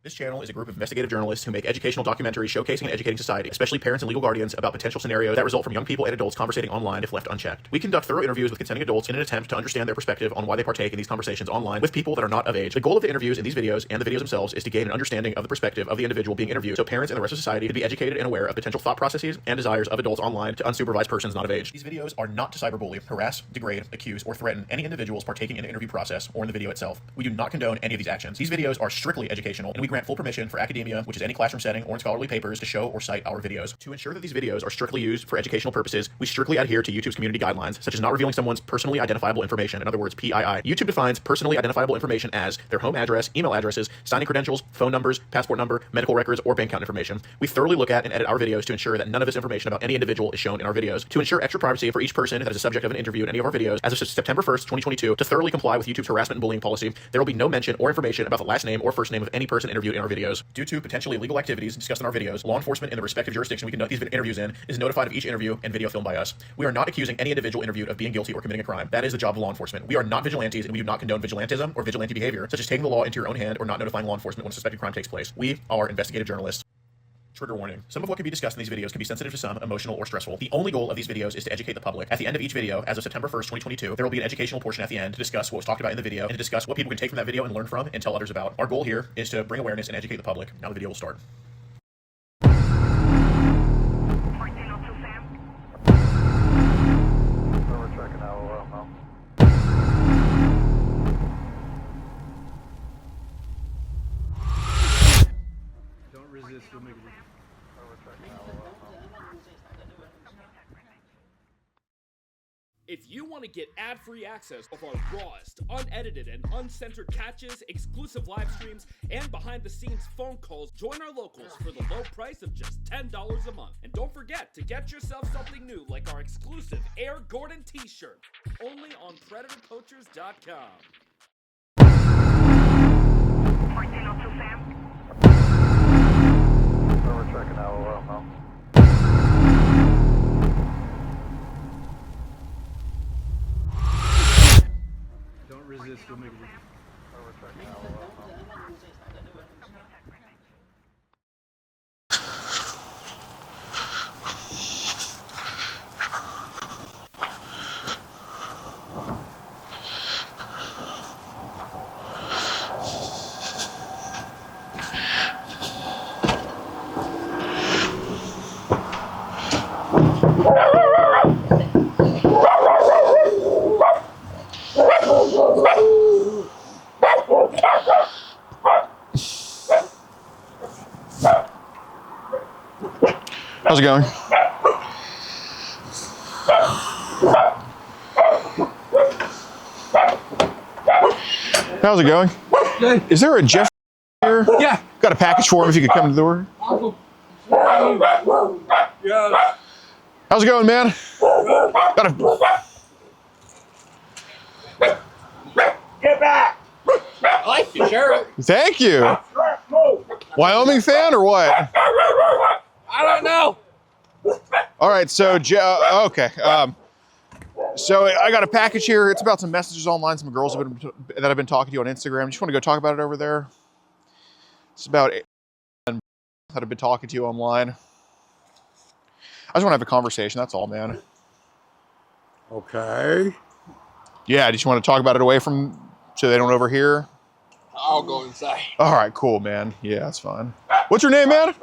This channel is a group of investigative journalists who make educational documentaries showcasing and educating society, especially parents and legal guardians, about potential scenarios that result from young people and adults conversating online if left unchecked. We conduct thorough interviews with consenting adults in an attempt to understand their perspective on why they partake in these conversations online with people that are not of age. The goal of the interviews in these videos and the videos themselves is to gain an understanding of the perspective of the individual being interviewed, so parents and the rest of society can be educated and aware of potential thought processes and desires of adults online to unsupervised persons not of age. These videos are not to cyberbully, harass, degrade, accuse, or threaten any individuals partaking in the interview process or in the video itself. We do not condone any of these actions. These videos are strictly educational, and we grant full permission for academia, which is any classroom setting or in scholarly papers, to show or cite our videos. To ensure that these videos are strictly used for educational purposes, we strictly adhere to YouTube's community guidelines, such as not revealing someone's personally identifiable information, in other words, PII. YouTube defines personally identifiable information as their home address, email addresses, signing credentials, phone numbers, passport number, medical records, or bank account information. We thoroughly look at and edit our videos to ensure that none of this information about any individual is shown in our videos. To ensure extra privacy for each person that is a subject of an interview in any of our videos, as of September 1st, 2022, to thoroughly comply with YouTube's harassment and bullying policy, there will be no mention or information about the last name or first name of any person interviewed in our videos. Due to potentially illegal activities discussed in our videos, law enforcement in the respective jurisdiction we conduct these interviews in is notified of each interview and video filmed by us. We are not accusing any individual interviewed of being guilty or committing a crime. That is the job of law enforcement. We are not vigilantes, and we do not condone vigilantism or vigilante behavior, such as taking the law into your own hand or not notifying law enforcement when a suspected crime takes place. We are investigative journalists. Trigger warning. Some of what can be discussed in these videos can be sensitive to some, emotional, or stressful. The only goal of these videos is to educate the public. At the end of each video, as of September 1st, 2022, there will be an educational portion at the end to discuss what was talked about in the video and to discuss what people can take from that video and learn from and tell others about. Our goal here is to bring awareness and educate the public. Now the video will start. If you want to get ad-free access of our rawest, unedited, and uncensored catches, exclusive live streams, and behind-the-scenes phone calls, join our locals for the low price of just $10 a month. And don't forget to get yourself something new like our exclusive Air Gordon t-shirt, only on PredatorPoachers.com. 1402 Sam. We're checking out now. Don't resist, we'll make it. We're checking out How's it going? How's it going? Good. Is there a Jeff here? Yeah. Got a package for him if you could come to the door. Yeah. How's it going, man? Got a... Get back! I like your shirt. Thank you. Wyoming fan or what? I don't know. All right, so okay. So I got a package here. It's about some messages online. Some girls that have been talking to you on Instagram. Just want to go talk about it over there. It's about that have been talking to you online. I just want to have a conversation. That's all, man. Okay. Yeah, I just want to talk about it away from so they don't overhear. I'll go inside. All right, cool, man. Yeah, that's fine. What's your name, man?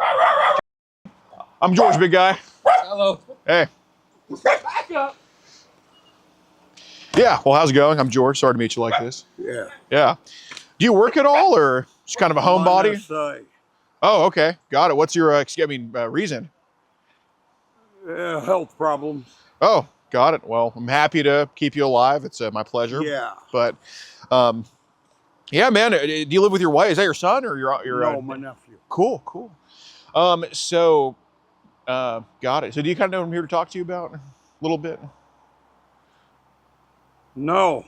I'm George, big guy. Hello. Hey. Back up. Yeah, well, how's it going? I'm George. Sorry to meet you like this. Yeah. Yeah. Do you work at all, or just kind of a homebody? Oh, okay. Got it. What's your, reason? Health problems. Oh, got it. Well, I'm happy to keep you alive. It's my pleasure. Yeah. But, yeah, man, do you live with your wife? Is that your son or your No, my nephew. Cool, cool. Got it. So do you kind of know what I'm here to talk to you about a little bit? No.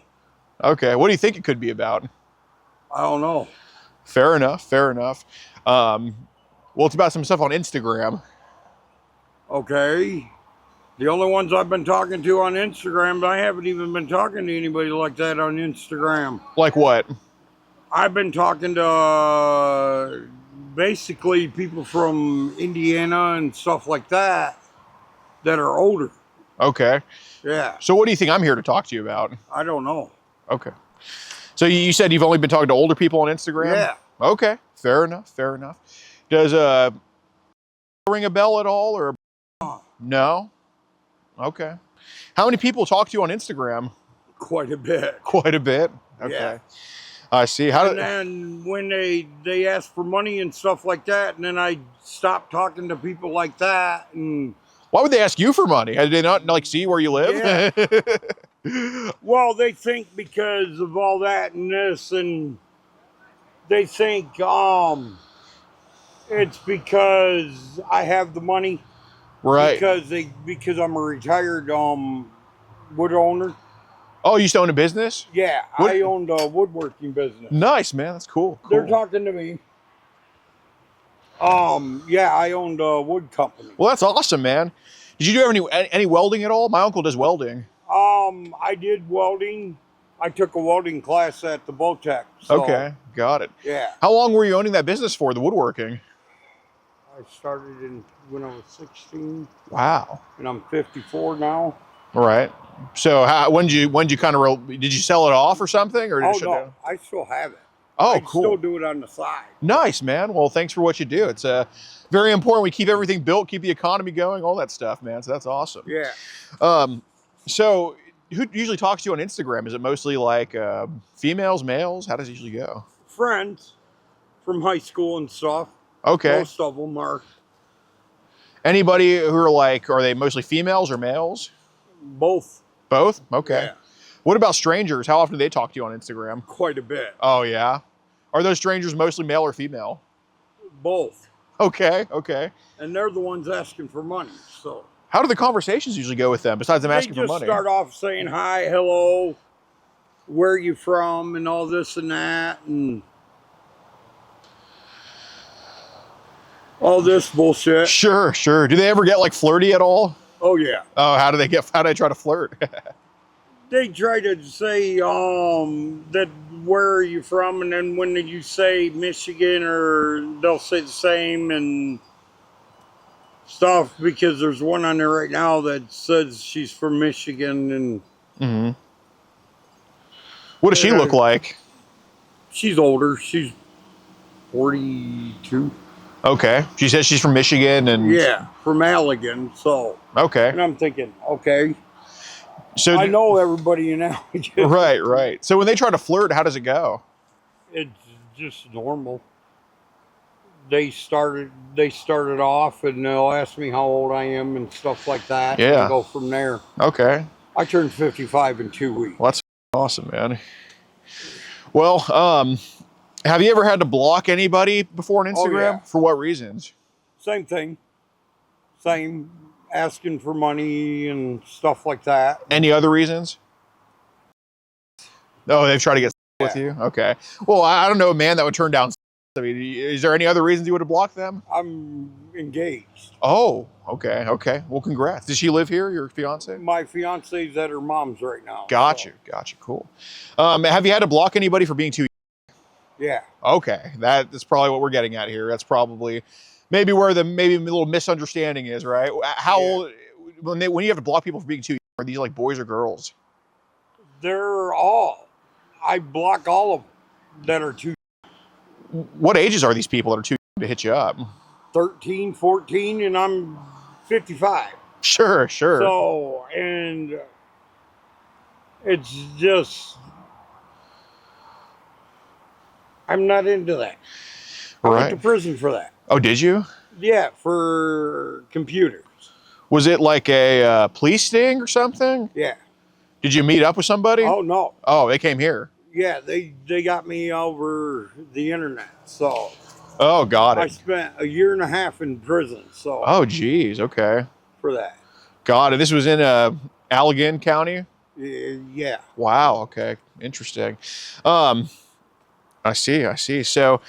Okay. What do you think it could be about? I don't know. Fair enough. Fair enough. Well, it's about some stuff on Instagram. Okay. The only ones I've been talking to on Instagram, but I haven't even been talking to anybody like that on Instagram. Like what? I've been talking to basically people from Indiana and stuff like that are older. Okay. Yeah. So what do you think I'm here to talk to you about? I don't know. Okay. So you said you've only been talking to older people on Instagram? Yeah. Okay. Fair enough. Fair enough. Does ring a bell at all or no? Okay. How many people talk to you on Instagram? Quite a bit. Quite a bit. Okay. Yeah. I see. And then when they ask for money and stuff like that, and then I stop talking to people like that, and why would they ask you for money? Did they not like see where you live? Yeah. Well, they think because of all that and this, and they think it's because I have the money, Right? Because I'm a retired wood owner. Oh, you used to own a business? Yeah, I owned a woodworking business. Nice, man. That's cool. They're talking to me. Yeah, I owned a wood company. Well, that's awesome, man. Did you do any welding at all? My uncle does welding. I did welding. I took a welding class at the Botech. So, okay, got it. Yeah. How long were you owning that business for, the woodworking? I started when I was 16. Wow. And I'm 54 now. All right. So when did you kind of did you sell it off or something, or did you shut down? I still have it. Oh, I cool. still do it on the side. Nice, man. Well, thanks for what you do. It's very important. We keep everything built, keep the economy going, all that stuff, man. So that's awesome. Yeah. So who usually talks to you on Instagram? Is it mostly like females, males? How does it usually go? Friends from high school and stuff. Okay. Most of them are. Anybody who are they mostly females or males? Both. Both? Okay. Yeah. What about strangers? How often do they talk to you on Instagram? Quite a bit. Oh, yeah? Are those strangers mostly male or female? Both. Okay, okay. And they're the ones asking for money, so. How do the conversations usually go with them, besides them asking for money? They just start off saying hi, hello, where are you from, and all this and that, and all this bullshit. Sure, sure. Do they ever get like flirty at all? Oh, yeah. Oh, how do they try to flirt? They try to say, that where are you from? And then when you say Michigan, or they'll say the same and stuff, because there's one on there right now that says she's from Michigan, and Mm-hmm. What does she look like? she's older. She's 42. Okay. She says she's from Michigan and Yeah, from Allegan. So, okay. and I'm thinking, okay, So I know everybody in Allegan. Right, right. So when they try to flirt, how does it go? It's just normal. They started off, and they'll ask me how old I am and stuff like that. Yeah. And go from there. Okay. I turned 55 in 2 weeks. Well, that's awesome, man. Well, have you ever had to block anybody before on Instagram? Oh, yeah. For what reasons? Same thing. Same, asking for money and stuff like that. Any other reasons? Oh, they've tried to get with you? Okay. Well, I don't know a man that would turn down. I mean, is there any other reasons you would have blocked them? I'm engaged. Oh, okay, okay. Well, congrats. Does she live here, your fiance? My fiance's at her mom's right now. Gotcha, gotcha, cool. Have you had to block anybody for being too young? Yeah. Okay, that's probably what we're getting at here. That's probably maybe where the maybe a little misunderstanding is, right? How old, when you have to block people for being too young, are these like boys or girls? They're all. I block all of them that are too. What ages are these people that are too young to hit you up? 13, 14, and I'm 55. Sure, sure. So, and it's just, I'm not into that. I went to prison for that. Oh, did you? Yeah, for computers. Was it like a police sting or something? Yeah. Did you meet up with somebody? Oh, no. Oh, they came here. Yeah, they got me over the internet. So, Oh, got I it. spent a year and a half in prison. So, Oh, geez. Okay. for that. Got it. This was in Allegan County? Yeah. Wow. Okay. Interesting. I see. So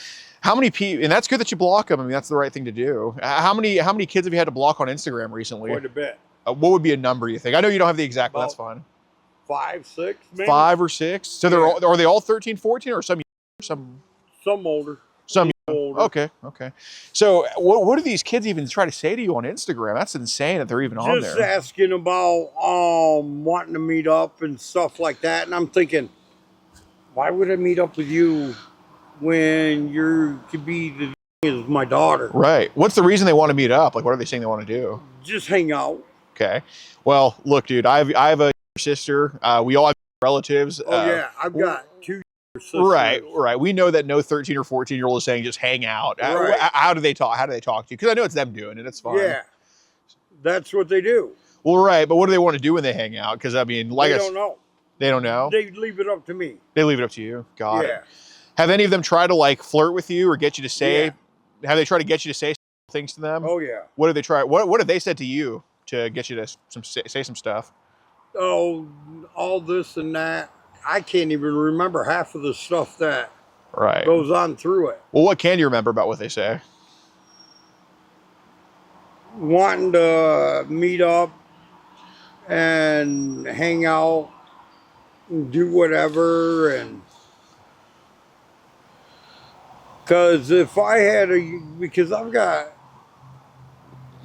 how many people, and that's good that you block them. I mean, that's the right thing to do. How many kids have you had to block on Instagram recently? Quite a bit. What would be a number you think? I know you don't have the exact, but that's About fine. 5, 6, maybe. 5 or 6? So Yeah. are they all 13, 14 or some Some older. some older. Okay. So what do these kids even try to say to you on Instagram? That's insane that they're even on Just there. asking about wanting to meet up and stuff like that. And I'm thinking, why would I meet up with you when you could be the as my daughter? Right. What's the reason they want to meet up? Like, what are they saying they want to do? Just hang out. Okay. Well, look, dude, I have a sister. We all have relatives. Oh yeah, I've got two sisters. Right. We know that no 13 or 14-year-old is saying just hang out. Right. How do they talk? How do they talk to you? Because I know it's them doing it. It's fine. Yeah, that's what they do. Well, right. But what do they want to do when they hang out? Because I mean, like They don't know. They don't know. They leave it up to me. They leave it up to you. Got Yeah. it. Have any of them tried to like flirt with you or get you to say? Yeah. Have they tried to get you to say things to them? Oh yeah. What have they tried? What have they said to you to get you to say some stuff? Oh, all this and that. I can't even remember half of the stuff that Right. goes on through it. Well, what can you remember about what they say? Wanting to meet up and hang out and do whatever, and because if I had because I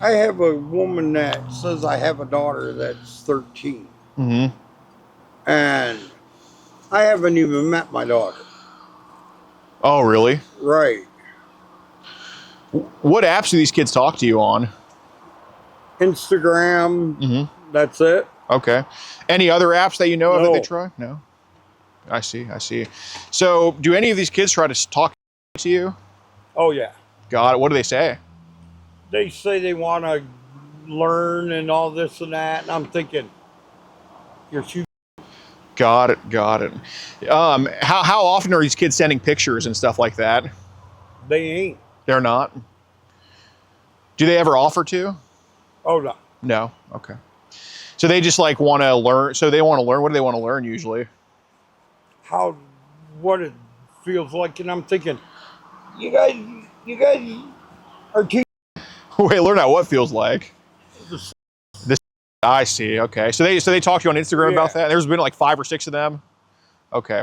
have a woman that says I have a daughter that's 13, Mm-hmm. and I haven't even met my daughter. Oh, really? Right. What apps do these kids talk to you on? Instagram. Mm-hmm. That's it. Okay. Any other apps that you know of that they No. try? No. I see. So, do any of these kids try to talk to you? Oh yeah. Got it. What do they say? They say they want to learn and all this and that, and I'm thinking, you're too. Got it. How often are these kids sending pictures and stuff like that? They ain't. They're not. Do they ever offer to? Oh no. No. Okay. So they just like want to learn. So they want to learn. What do they want to learn usually? What it feels like, and I'm thinking, you guys are teaching. Wait, learn out what feels like. The- This. I see. Okay. So they talk to you on Instagram about Yeah. that. There's been like 5 or 6 of them. Okay.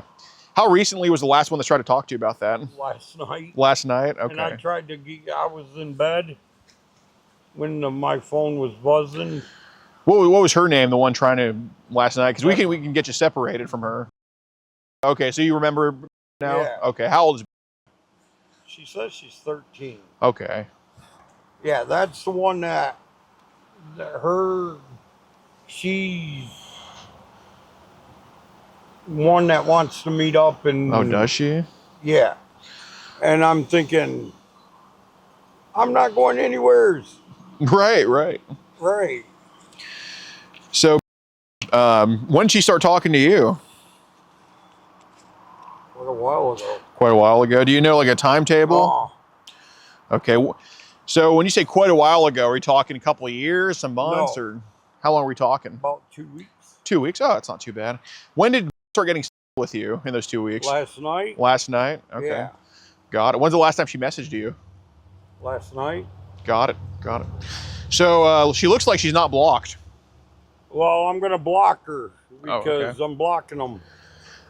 How recently was the last one that tried to talk to you about that? Last night. Last night. And I Okay. tried to I was in bed when my phone was buzzing. What was her name? The one trying to last night? Because we can get you separated from her. Okay. So you remember now? Yeah. Okay. How old is? She says she's 13. Okay. Yeah, that's the one that she's one that wants to meet up and. Oh, does she? Yeah. And I'm thinking, I'm not going anywheres. Right. Right. So, when did she start talking to you? Quite a while ago. Quite a while ago. Do you know like a timetable? Oh, Okay. So when you say quite a while ago, are we talking a couple of years, some months, No. or how long are we talking? about 2 weeks. 2 weeks. Oh, that's not too bad. When did start getting with you in those 2 weeks? Last night. Last night. Okay. Yeah. Got it. When's the last time she messaged you? Last night. Got it. So she looks like she's not blocked. Well, I'm going to block her Oh, because okay. I'm blocking them.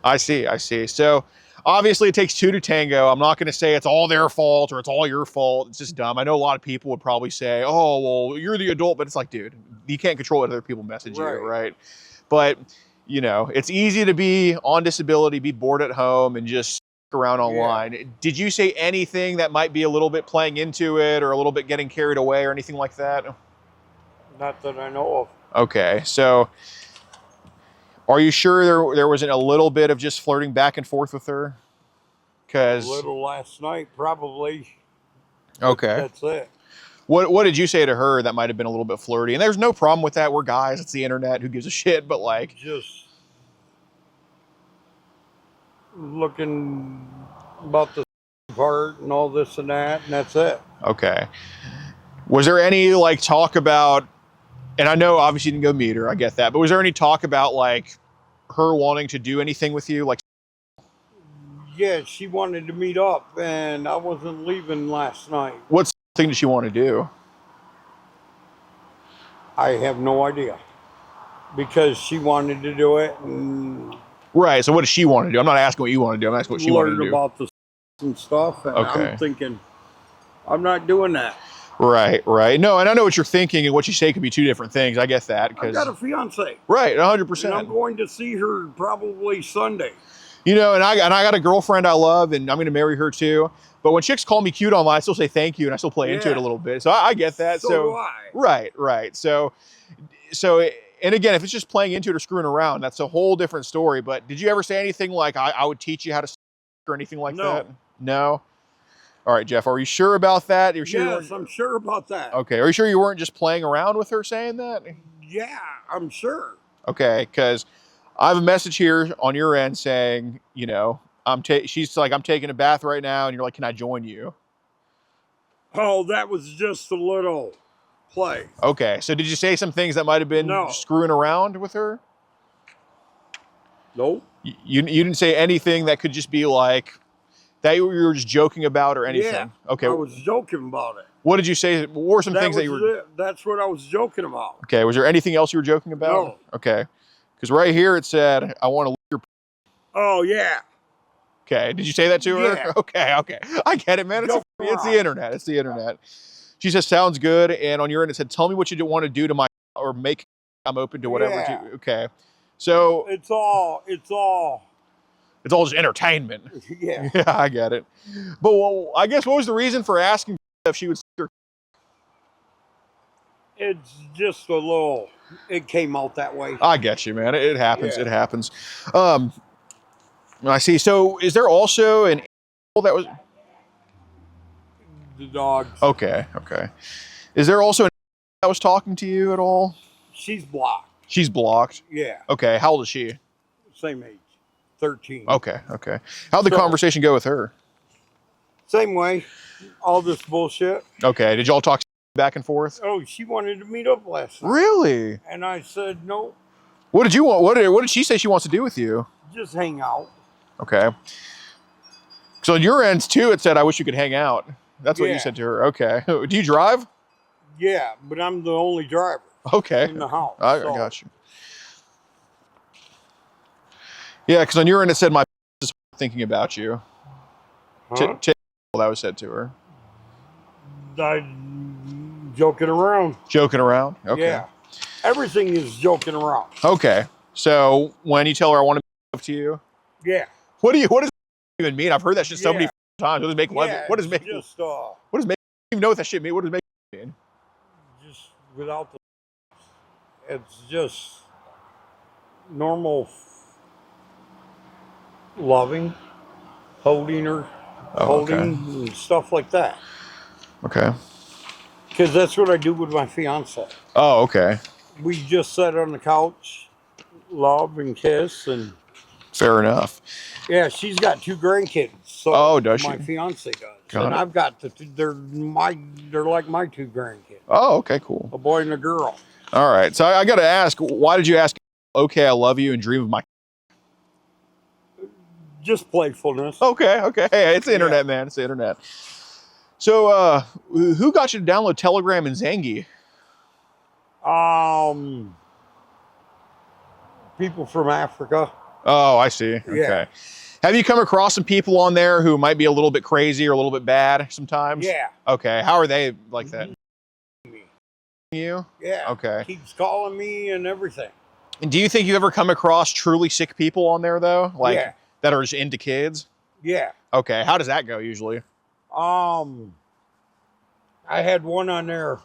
I see. So obviously it takes 2 to tango. I'm not going to say it's all their fault or it's all your fault. It's just dumb. I know a lot of people would probably say, oh, well, you're the adult, but it's like, dude, you can't control what other people message you, right? But, you know, it's easy to be on disability, be bored at home, and just stick around online. Yeah. Did you say anything that might be a little bit playing into it or a little bit getting carried away or anything like that? Not that I know of. Okay, so are you sure there wasn't a little bit of just flirting back and forth with her? A little last night, probably. Okay. That's it. What did you say to her that might have been a little bit flirty? And there's no problem with that. We're guys. It's the internet. Who gives a shit? But like, Just looking about the part and all this and that, and that's it. okay. Was there any like talk about? And I know obviously you didn't go meet her. I get that. But was there any talk about like her wanting to do anything with you? Like, Yeah, she wanted to meet up, and I wasn't leaving last night. what thing did she want to do? I have no idea. Because she wanted to do it and Right. So what does she want to do? I'm not asking what you want to do. I'm asking what she wanted learn to do. about the and stuff, and Okay. I'm thinking, I'm not doing that. Right. No, and I know what you're thinking, and what you say could be two different things. I get that. I've got a fiance. Right, And I'm 100%. going to see her probably Sunday. You know, and I got a girlfriend I love, and I'm going to marry her too. But when chicks call me cute online, I still say thank you, and I still play into it a little bit. So I get that. So do I. Right. So, and again, if it's just playing into it or screwing around, that's a whole different story. But did you ever say anything like, I would teach you how to or anything like that? No. All right, Jeff, are you sure about that? You're sure? Yes, I'm sure about that. Okay. Are you sure you weren't just playing around with her saying that? Yeah, I'm sure. Okay, because I have a message here on your end saying, you know, she's like, I'm taking a bath right now, and you're like, can I join you? Oh, that was just a little play. Okay, so did you say some things that might have been screwing around with her? Nope. You didn't say anything that could just be like that you were just joking about or anything? Yeah, okay. I was joking about it. What did you say? What were some things that you were... That's what I was joking about. Okay, was there anything else you were joking about? No. Okay, because right here it said, I want to lick your... Oh, yeah. Okay, did you say that to her? Yeah. Okay. I get it, man. It's the internet. It's the internet. She says, sounds good. And on your end, it said, tell me what you want to do to my... Or make... I'm open to whatever. Yeah. Okay. So... It's all... It's all just entertainment. Yeah. Yeah, I get it. But well, I guess what was the reason for asking if she would... It's just a little... It came out that way. I get you, man. It happens. Yeah. It happens. I see. So is there also an animal that was... The dogs. Okay. Is there also an animal that was talking to you at all? She's blocked. She's blocked? Yeah. Okay. How old is she? Same age. 13. Okay. How'd the conversation go with her? Same way. All this bullshit. Okay. Did y'all talk back and forth? Oh, she wanted to meet up last night. Really? And I said, no, What did you want? What did she say she wants to do with you? just hang out. Okay. So on your ends too, it said, I wish you could hang out. That's what you Yeah. said to her. Okay. Do you drive? Yeah, but I'm the only driver Okay. in the house. I so- got you. Yeah, because on your end it said, my is thinking about you. Huh? That was said to her. I'm joking around. Joking around? Okay. Yeah. Everything is joking around. Okay. So when you tell her I want to make love to you, Yeah. what does that even mean? I've heard that shit so many Yeah. times. What does make love? Yeah, What does it's make? just What does make? I don't even know what that shit mean. What does make mean? just without the it's just normal loving, holding her, okay. and stuff like that. Okay. Because that's what I do with my fiance. Oh, okay. We just sit on the couch, love and kiss, and Fair enough. yeah, she's got 2 grandkids. So Oh, does she? my fiance does, Got and it. I've got they're like my 2 grandkids, Oh, okay, cool. a boy and a girl. All right. So I got to ask, why did you ask? Okay, I love you and dream of my. Just playfulness. Okay. Hey, it's the internet, man. It's the internet. So, who got you to download Telegram and Zangi? People from Africa. Oh, I see. Okay. Yeah. Have you come across some people on there who might be a little bit crazy or a little bit bad sometimes? Yeah. Okay. How are they like that? Me. You? Yeah. Okay. Keeps calling me and everything. And do you think you ever come across truly sick people on there though? Like Yeah. that are just into kids? Yeah. Okay. How does that go usually? I had one on there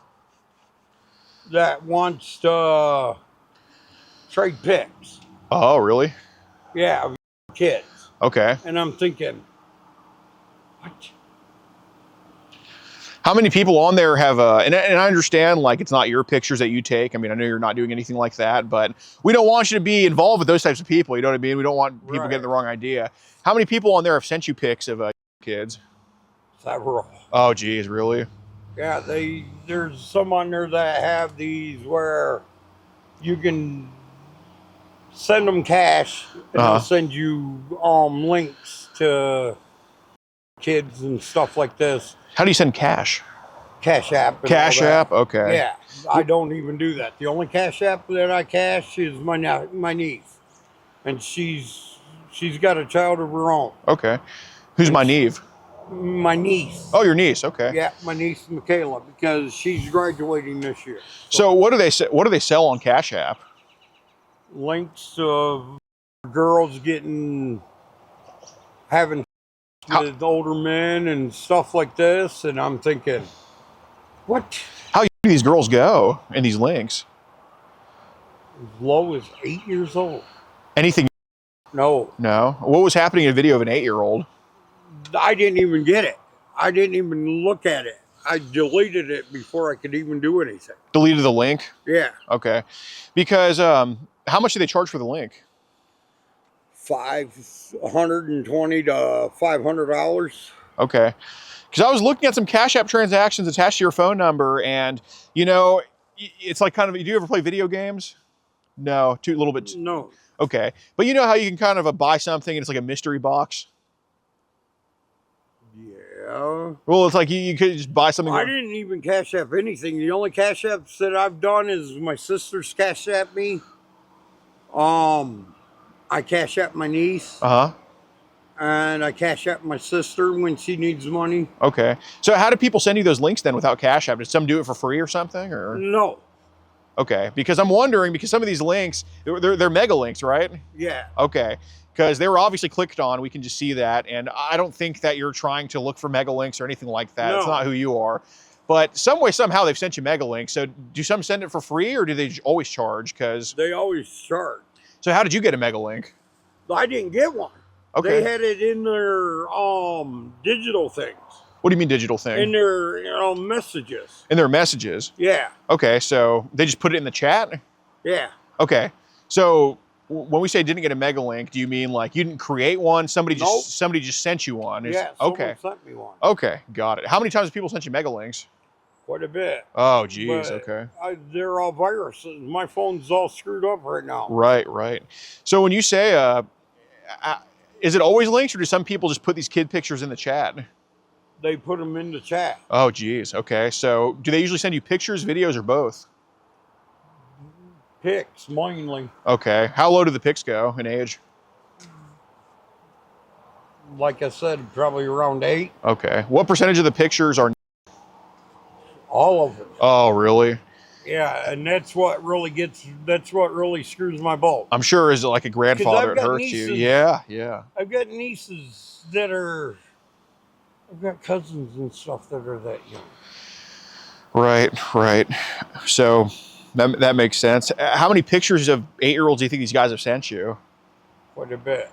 that wants to trade pics. Oh, really? Yeah, of kids. Okay. And I'm thinking, what? How many people on there have, and I understand like it's not your pictures that you take. I mean, I know you're not doing anything like that, but we don't want you to be involved with those types of people. You know what I mean? We don't want people Right. getting the wrong idea. How many people on there have sent you pics of kids? Several. Oh, geez, really? Yeah, there's some on there that have these where you can send them cash and they'll send you links to kids and stuff like this. How do you send cash? Cash app. And Cash all that. app? Okay. Yeah, I don't even do that. The only cash app that I cash is my niece, and she's got a child of her own. Okay. Who's my Neve? My niece. Oh, your niece. Okay. Yeah, my niece Michaela, because she's graduating this year. So what do they say? What do they sell on Cash App? Links of girls having with older men and stuff like this, and I'm thinking, what? How young do these girls go in these links? As low as 8 years old. Anything? No, No. What was happening in a video of an 8-year-old? I didn't even get it. I didn't even look at it. I deleted it before I could even do anything. Deleted the link? Yeah, Okay. Because how much do they charge for the link? $520 to $500. Okay. Because I was looking at some Cash App transactions attached to your phone number, and you know, it's like kind of. Do you ever play video games? No, too little bit. No. Okay, but you know how you can kind of buy something and it's like a mystery box. Yeah. Well, it's like you could just buy something. I didn't even Cash App anything. The only Cash Apps that I've done is my sister's Cash App me. I Cash App my niece. Uh huh. And I Cash App my sister when she needs money. Okay. So how do people send you those links then without Cash App? Did some do it for free or something? Or No. okay, because I'm wondering, because some of these links they're mega links, right? Yeah. Okay. Because they were obviously clicked on, we can just see that, and I don't think that you're trying to look for mega links or anything like that. No. It's not who you are. But some way, somehow, they've sent you mega links. So do some send it for free, or do they always charge? Because They always charge. so how did you get a mega link? I didn't get one. Okay. They had it in their digital things. What do you mean digital thing? In their messages. In their messages. Yeah. Okay, so they just put it in the chat? Yeah. Okay. So when we say didn't get a mega link, do you mean like you didn't create one? Somebody just sent you one? Yeah. Okay. Someone sent me one. Okay, got it. How many times have people sent you mega links? Quite a bit. Oh, geez. But Okay. They're all viruses. My phone's all screwed up right now. Right, right. So when you say, is it always links, or do some people just put these kid pictures in the chat? They put them in the chat. Oh, geez. Okay. So do they usually send you pictures, videos, or both? Pics, mainly. Okay. How low do the pics go in age? Like I said, probably around 8. Okay. What percentage of the pictures are? All of them. Oh, really? Yeah, and that's what really screws my boat. I'm sure is it like a grandfather it I've got hurts you. nieces. Yeah, yeah. I've got nieces I've got cousins and stuff that are that young. Right, right. So that makes sense. How many pictures of 8-year-olds do you think these guys have sent you? Quite a bit.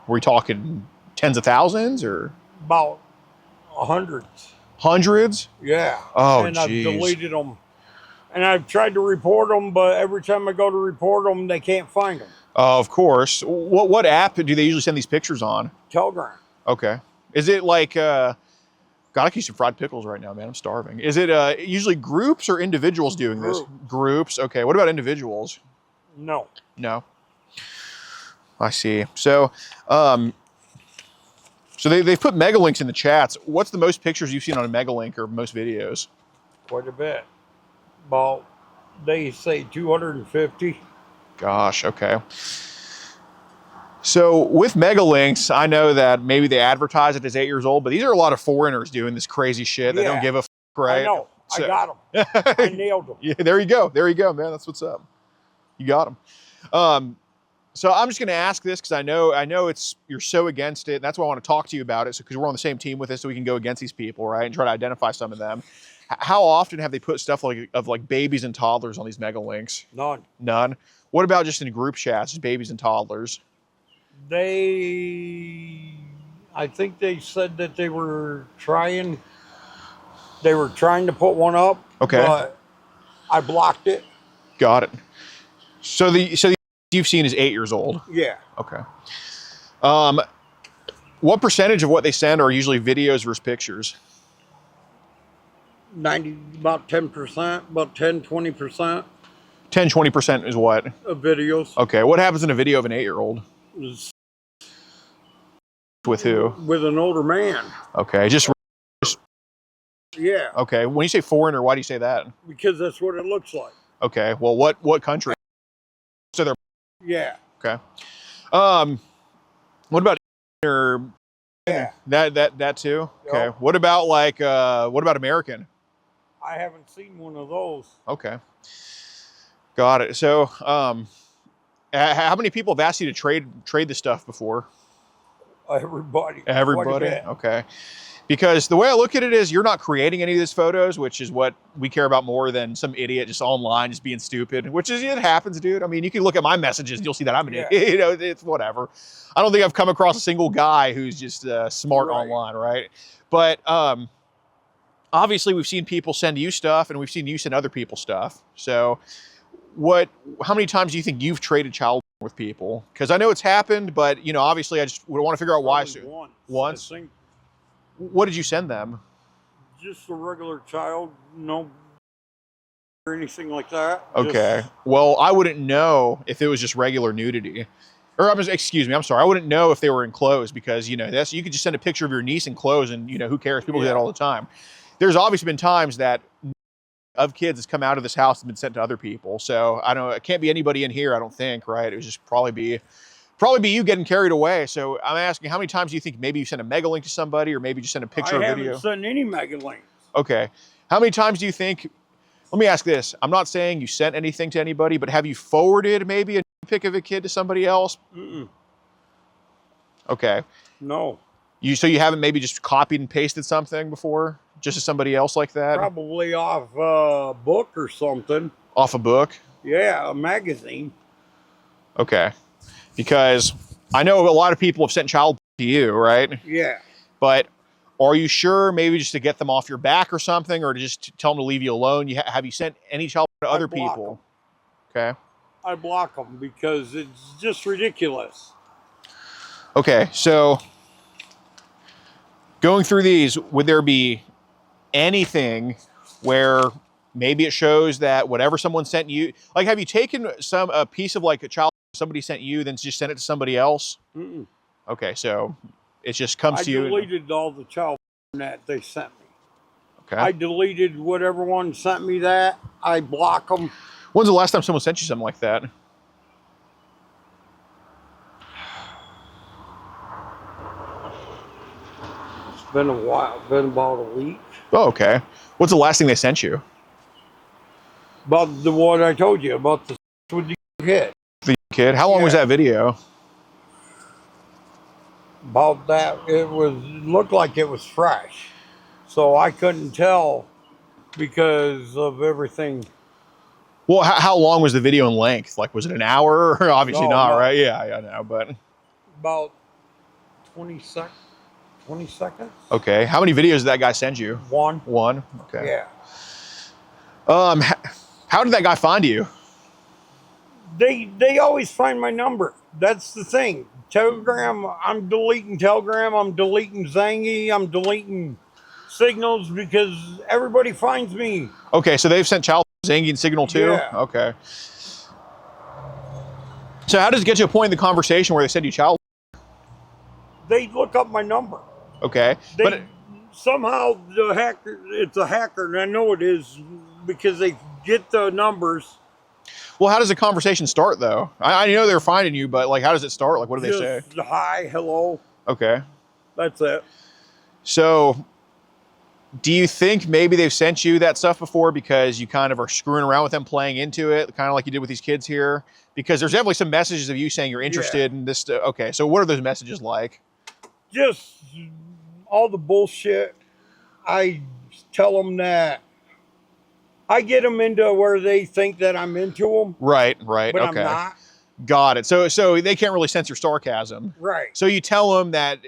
Were we talking tens of thousands or About 100. hundreds? Yeah. Oh, and geez. I've deleted them. And I've tried to report them, but every time I go to report them, they can't find them. Of course. What app do they usually send these pictures on? Telegram. Okay. Is it like, God, I can eat some fried pickles right now, man. I'm starving. Is it usually groups or individuals doing this? Groups. Okay. What about individuals? No. No. I see. So, they've put mega links in the chats. What's the most pictures you've seen on a mega link or most videos? Quite a bit. About, they say 250. Gosh, okay. So with mega links, I know that maybe they advertise it as 8 years old, but these are a lot of foreigners doing this crazy shit. They don't Yeah. give a f, right? I know. So- I got them. I nailed them. Yeah, there you go. There you go, man. That's what's up. You got them. So I'm just going to ask this because I know you're so against it. And that's why I want to talk to you about it. So because we're on the same team with this, so we can go against these people, right, and try to identify some of them. How often have they put stuff like babies and toddlers on these mega links? None. None. What about just in group chats, just babies and toddlers? I think they said that they were trying to put one up. Okay. But I blocked it. Got it. So the you've seen is 8 years old. Yeah. Okay. What percentage of what they send are usually videos versus pictures? About 10%, about 10, 20% 10, 20% is what? of videos. Okay. What happens in a video of an 8-year-old? Is With who? with an older man. Okay. Just Yeah. okay. When you say foreigner, why do you say that? Because that's what it looks like. Okay. Well, what country? So they're Yeah. okay. What about Yeah. That too. Okay. Yep. What about like what about American? I haven't seen one of those. Okay. Got it. So how many people have asked you to trade this stuff before? Everybody. Everybody. Quite a bit. Okay. Because the way I look at it is you're not creating any of these photos, which is what we care about more than some idiot just online just being stupid, which is, it happens, dude. I mean, you can look at my messages and you'll see that I'm an idiot. You know, it's whatever. I don't think I've come across a single guy who's just smart online, right? But obviously we've seen people send you stuff and we've seen you send other people stuff. So how many times do you think you've traded child with people? Because I know it's happened, but you know, obviously I just would want to figure out why. Once. I think. What did you send them? Just a regular child, no or anything like that. Okay. Well, I wouldn't know if it was just regular nudity. Or excuse me, I'm sorry. I wouldn't know if they were in clothes because, you know, you could just send a picture of your niece in clothes and, you know, who cares? People do that all the time. There's obviously been times that of kids has come out of this house and been sent to other people. So I don't know, it can't be anybody in here, I don't think, right? It would just probably be you getting carried away. So I'm asking, how many times do you think maybe you sent a mega link to somebody or maybe just sent a picture or video? I haven't sent any mega links. Okay. How many times do you think, let me ask this. I'm not saying you sent anything to anybody, but have you forwarded maybe a pic of a kid to somebody else? Mm-mm. Okay. No. So you haven't maybe just copied and pasted something before? Just to somebody else like that? Probably off a book or something. Off a book? Yeah, a magazine. Okay. Because I know a lot of people have sent child to you, right? Yeah. But are you sure maybe just to get them off your back or something, or to just tell them to leave you alone? Have you sent any child to other people? Okay. I block them because it's just ridiculous. Okay, so going through these, would there be anything where maybe it shows that whatever someone sent you, like have you taken a piece of like a child somebody sent you, then just sent it to somebody else? Mm-mm. Okay, so it just comes to you. I deleted all the child that they sent me. Okay. I deleted whatever one sent me that. I block them. When's the last time someone sent you something like that? It's been a while. It's been about a week. Oh, okay. What's the last thing they sent you? About the one I told you about the with the kid. The kid? How long was that video? About that, it looked like it was fresh, so I couldn't tell because of everything. Well, how long was the video in length? Like, was it an hour? Obviously not, right? Yeah, I know, but about 20 seconds. Okay. How many videos did that guy send you? One. Okay. Yeah. How did that guy find you? They always find my number. That's the thing. Telegram, I'm deleting Telegram, I'm deleting Zangy, I'm deleting Signals because everybody finds me. Okay, so they've sent child Zangy and Signal too? Yeah. Okay. So how does it get to a point in the conversation where they send you child? They look up my number. Okay. Somehow the hacker, it's a hacker, and I know it is because they get the numbers. Well, how does the conversation start, though? I know they're finding you, but like, how does it start? Like, what do they say? Hi, hello. Okay. That's it. So, do you think maybe they've sent you that stuff before because you kind of are screwing around with them, playing into it, kind of like you did with these kids here? Because there's definitely some messages of you saying you're interested in this. Okay, so what are those messages like? Just all the bullshit. I tell them that I get them into where they think that I'm into them. Right. But okay. I'm not. Got it. So they can't really sense your sarcasm. Right. So you tell them that,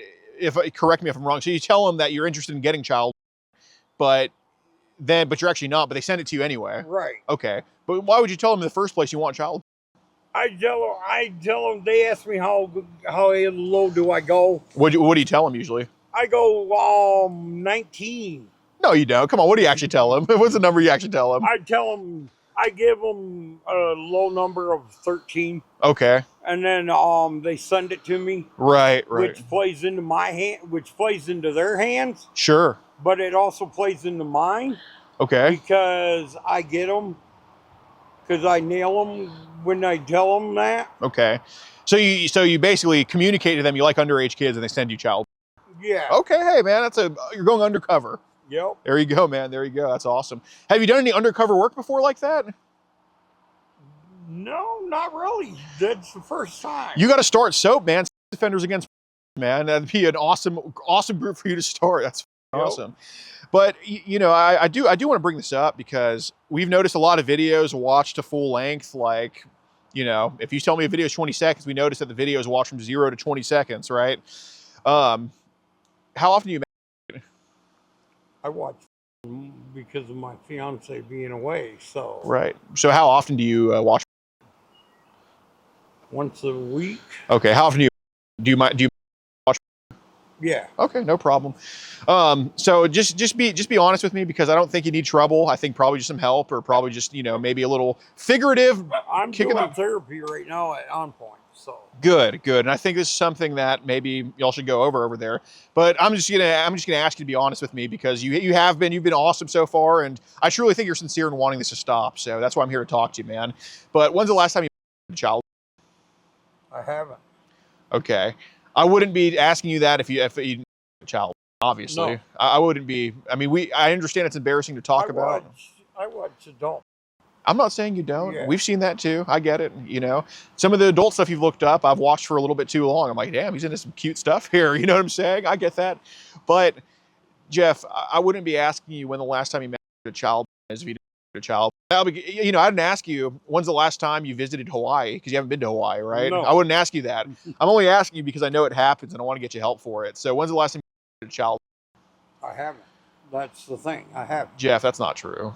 correct me if I'm wrong, so you tell them that you're interested in getting child, but you're actually not, but they send it to you anyway. Right. Okay. But why would you tell them in the first place you want child? I tell them, they ask me how low do I go. What do you tell them usually? I go 19. No, you don't. Come on, what do you actually tell them? What's the number you actually tell them? I give them a low number of 13. Okay. And then they send it to me. Right. Which plays into my hand, which plays into their hands. Sure. But it also plays into mine. Okay. Because I get them. Because I nail them when I tell them that. Okay. So you basically communicate to them you like underage kids and they send you child. Yeah. Okay, hey man, you're going undercover. Yep. There you go, man. There you go. That's awesome. Have you done any undercover work before like that? No, not really. That's the first time. You got to start SOAP, man. Defenders Against, man. That'd be an awesome group for you to start. That's awesome. But you know, I do want to bring this up because we've noticed a lot of videos watched to full length. Like, you know, if you tell me a video is 20 seconds, we notice that the video is watched from 0 to 20 seconds, right? How often do you? I watch because of my fiance being away. So Right. So how often do you watch? once a week. Okay. How often do you watch? Yeah. Okay, no problem. So just be honest with me because I don't think you need trouble. I think probably just some help or probably just, you know, maybe a little figurative. I'm kicking doing the- therapy right now at On Point. So Good. And I think this is something that maybe y'all should go over there. But I'm just gonna ask you to be honest with me because you've been awesome so far, and I truly think you're sincere in wanting this to stop. So that's why I'm here to talk to you, man. But when's the last time you had a child? I haven't. Okay. I wouldn't be asking you that if you had a child, obviously. No. I wouldn't be. I mean, I understand it's embarrassing to talk about. I watch adult. I'm not saying you don't. Yeah. We've seen that too. I get it. You know, some of the adult stuff you've looked up, I've watched for a little bit too long. I'm like, damn, he's into some cute stuff here. You know what I'm saying? I get that. But Jeff, I wouldn't be asking you when the last time you met a child is if you didn't have a child. You know, I didn't ask you when's the last time you visited Hawaii because you haven't been to Hawaii, right? No. I wouldn't ask you that. I'm only asking you because I know it happens and I want to get you help for it. So when's the last time you visited a child? I haven't. That's the thing. I haven't. Jeff, that's not true.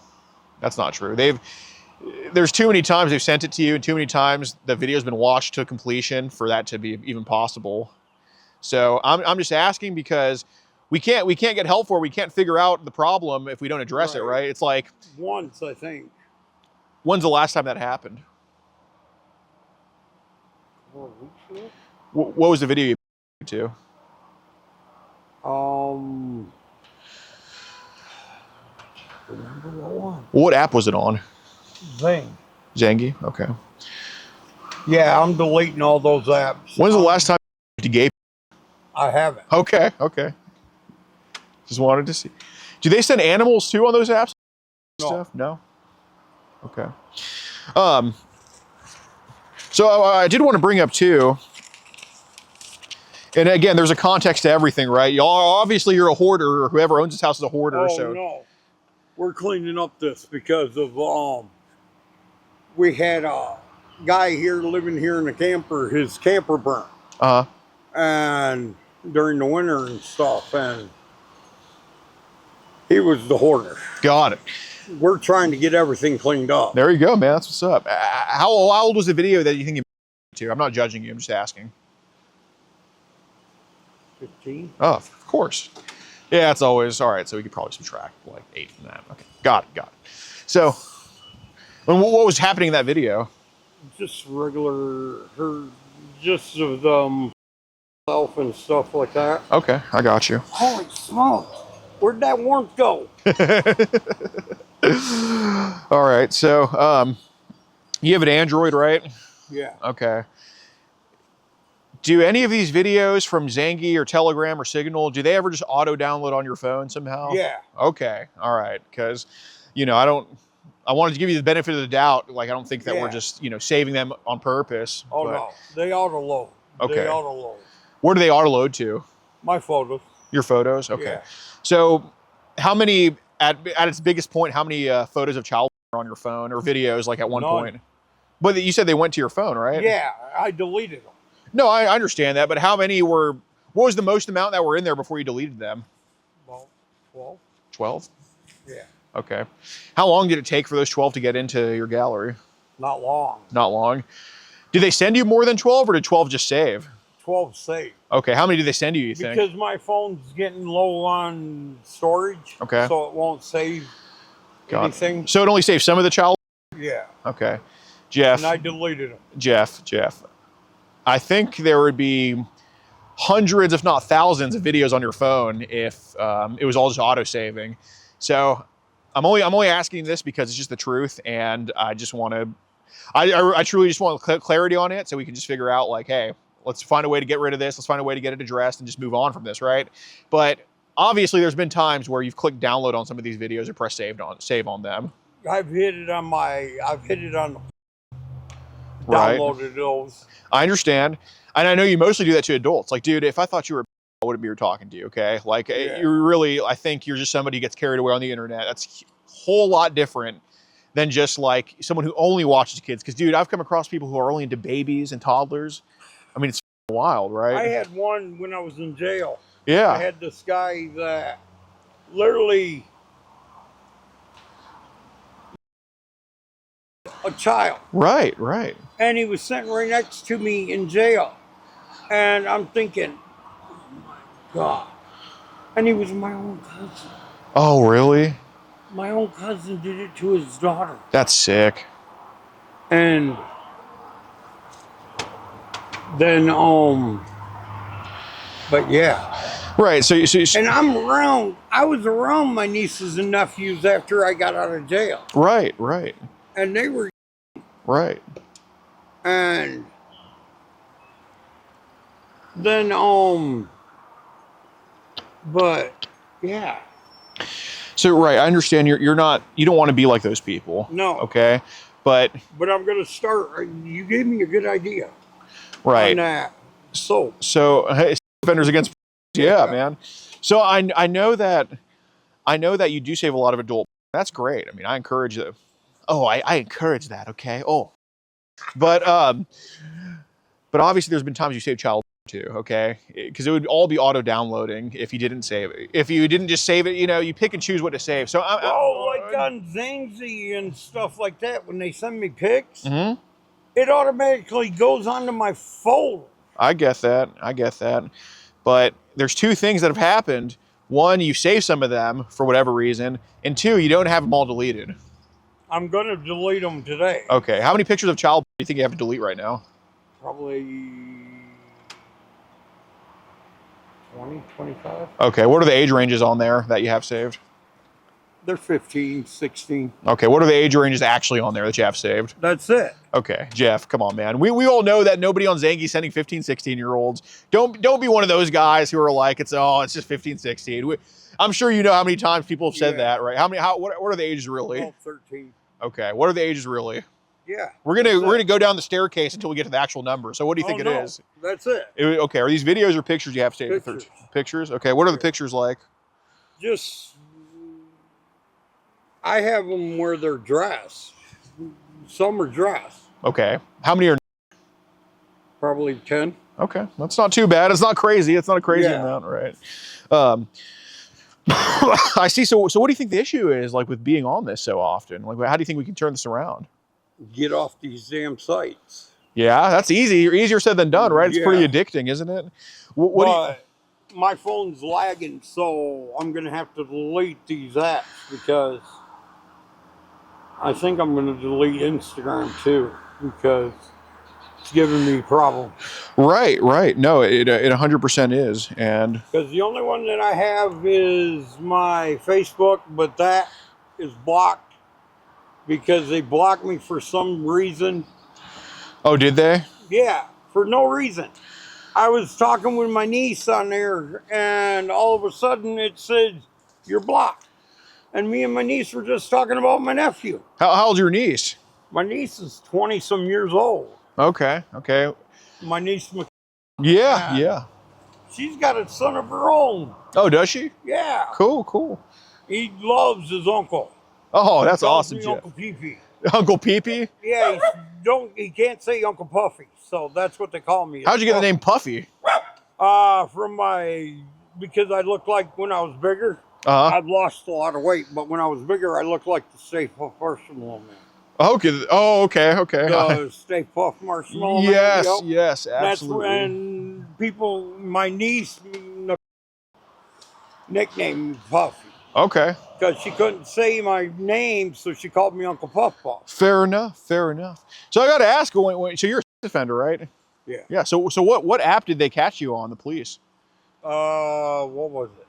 That's not true. There's too many times they've sent it to you and too many times the video's been watched to completion for that to be even possible. So I'm just asking because we can't get help for it. We can't figure out the problem if we don't address it, right? It's like Once, I think. when's the last time that happened? 4 weeks ago? What was the video you to? Remember what one? What app was it on? Zing. Zangy? Okay. Yeah, I'm deleting all those apps. When's the last time you gave? I haven't. Okay. Just wanted to see. Do they send animals too on those apps? No. Stuff? No? Okay. So I did want to bring up too, and again, there's a context to everything, right? Y'all obviously you're a hoarder, or whoever owns this house is a hoarder. Oh, so no. We're cleaning up this because of, we had a guy here living here in the camper, his camper burnt. And during the winter and stuff, and he was the hoarder. Got it. We're trying to get everything cleaned up. There you go, man. That's what's up. How old was the video that you think you to? I'm not judging you. I'm just asking. 15? Oh, of course. Yeah, it's always all right. So we could probably subtract like 8 from that. Okay, got it. So, what was happening in that video? Just regular, just of self and stuff like that. Okay, I got you. Holy smoke! Where'd that warmth go? All right, so you have an Android, right? Yeah. Okay. Do any of these videos from Zangy or Telegram or Signal, do they ever just auto download on your phone somehow? Yeah. Okay. All right. Because, you know, I wanted to give you the benefit of the doubt. Like, I don't think that we're just, you know, saving them on purpose. Oh, but no. They auto load. Okay. They auto load. Where do they auto load to? My photos. Your photos? Okay. Yeah. So how many, at its biggest point, how many photos of child are on your phone or videos like at one None. point? But you said they went to your phone, right? Yeah, I deleted them. No, I understand that, but how many what was the most amount that were in there before you deleted them? Well, 12. 12? Yeah. Okay. How long did it take for those 12 to get into your gallery? Not long. Not long. Did they send you more than 12 or did 12 just save? 12 saved. Okay, how many did they send you think? Because my phone's getting low on storage. Okay. So it won't save anything. So it only saved some of the child? Yeah. Okay. Jeff. And I deleted them. Jeff. I think there would be hundreds, if not thousands, of videos on your phone if it was all just auto-saving. So I'm only asking this because it's just the truth, and I just want to, I truly just want clarity on it so we can just figure out like, hey, Let's find a way to get rid of this. Let's find a way to get it addressed and just move on from this, right? But obviously there's been times where you've clicked download on some of these videos or press save on them. I've hit it on the Right. downloaded those. I understand. And I know you mostly do that to adults. Like, dude, if I thought you were, I wouldn't be talking to you, okay? Like, Yeah. you're really, I think you're just somebody who gets carried away on the internet. That's a whole lot different than just like someone who only watches kids. Because, dude, I've come across people who are only into babies and toddlers. I mean, it's wild, right? I had one when I was in jail. Yeah. I had this guy that literally a child, Right. and he was sitting right next to me in jail, and I'm thinking, oh my God, and he was my own cousin. Oh, really? My own cousin did it to his daughter, That's sick. and then but yeah. Right. So And I was around my nieces and nephews after I got out of jail. right. And they were, Right. and then, but yeah, So, right. I understand you don't want to be like those people. no, Okay. But, but I'm going to start, you gave me a good idea on right. that. So, So, offenders against, yeah, man. So I know that you do save a lot of adult. That's great. I mean, I encourage it. Oh, I encourage that. Okay. Oh, but obviously there's been times you save child too. Okay, because it would all be auto downloading if you didn't save it. If you didn't just save it, you pick and choose what to save. So like on Zangsy and stuff like that, when they send me pics, Mhm. it automatically goes onto my folder. I get that. But there's two things that have happened. One, you save some of them for whatever reason, and two, you don't have them all deleted. I'm going to delete them today. Okay. How many pictures of child do you think you have to delete right now? Probably 20, 25. Okay. What are the age ranges on there that you have saved? They're 15, 16. Okay. What are the age ranges actually on there that you have saved? That's it. Okay. Jeff, come on, man. We all know that nobody on Zangy is sending 15, 16-year-olds. Don't be one of those guys who are like, it's just 15, 16. I'm sure you know how many times people have said Yeah. that, right? What are the ages really? 12, 13. Okay. What are the ages really? Yeah. We're gonna go down the staircase until we get to the actual number. So what do you think it is? That's it. Okay. Are these videos or pictures you have saved? Pictures. Pictures? Okay. What are the pictures like? Just, I have them where they're dressed. Some are dressed. Okay. How many are? Probably 10. Okay. That's not too bad. It's not crazy. It's not a crazy Yeah. amount, right? I see. So what do you think the issue is, like, with being on this so often? Like, how do you think we can turn this around? Get off these damn sites. Yeah, that's easy. Easier said than done, right? It's pretty Yeah. addicting, isn't it? What do you, my phone's lagging, so I'm going to have to delete these apps because I think I'm going to delete Instagram too because it's giving me problems. Right. No, it 100% is. And Because the only one that I have is my Facebook, but that is blocked because they blocked me for some reason. oh, did they? Yeah, for no reason. I was talking with my niece on there, and all of a sudden it said, "You're blocked." And me and my niece were just talking about my nephew. How old's your niece? My niece is 20-some years old. Okay. My niece, Yeah. she's got a son of her own. Oh, does she? Yeah. Cool. He loves his uncle. Oh, that's Calls awesome, me Jeff. Uncle Pee-Pee. Uncle Pee-Pee? Yeah, he can't say Uncle Puffy, so that's what they call me. How'd you get the name Puffy? Because I looked like when I was bigger. Uh-huh. I've lost a lot of weight, but when I was bigger, I looked like the Stay Puft Marshmallow Man. Okay. Oh, okay. The Stay Puft Marshmallow Man. Yes, yep. yes, That's absolutely. when people, my niece, nicknamed me Puffy Okay. because she couldn't say my name, so she called me Uncle Puff Puff. Fair enough. So I got to ask, so you're a sex offender, right? Yeah. Yeah. So what app did they catch you on, the police? What was it?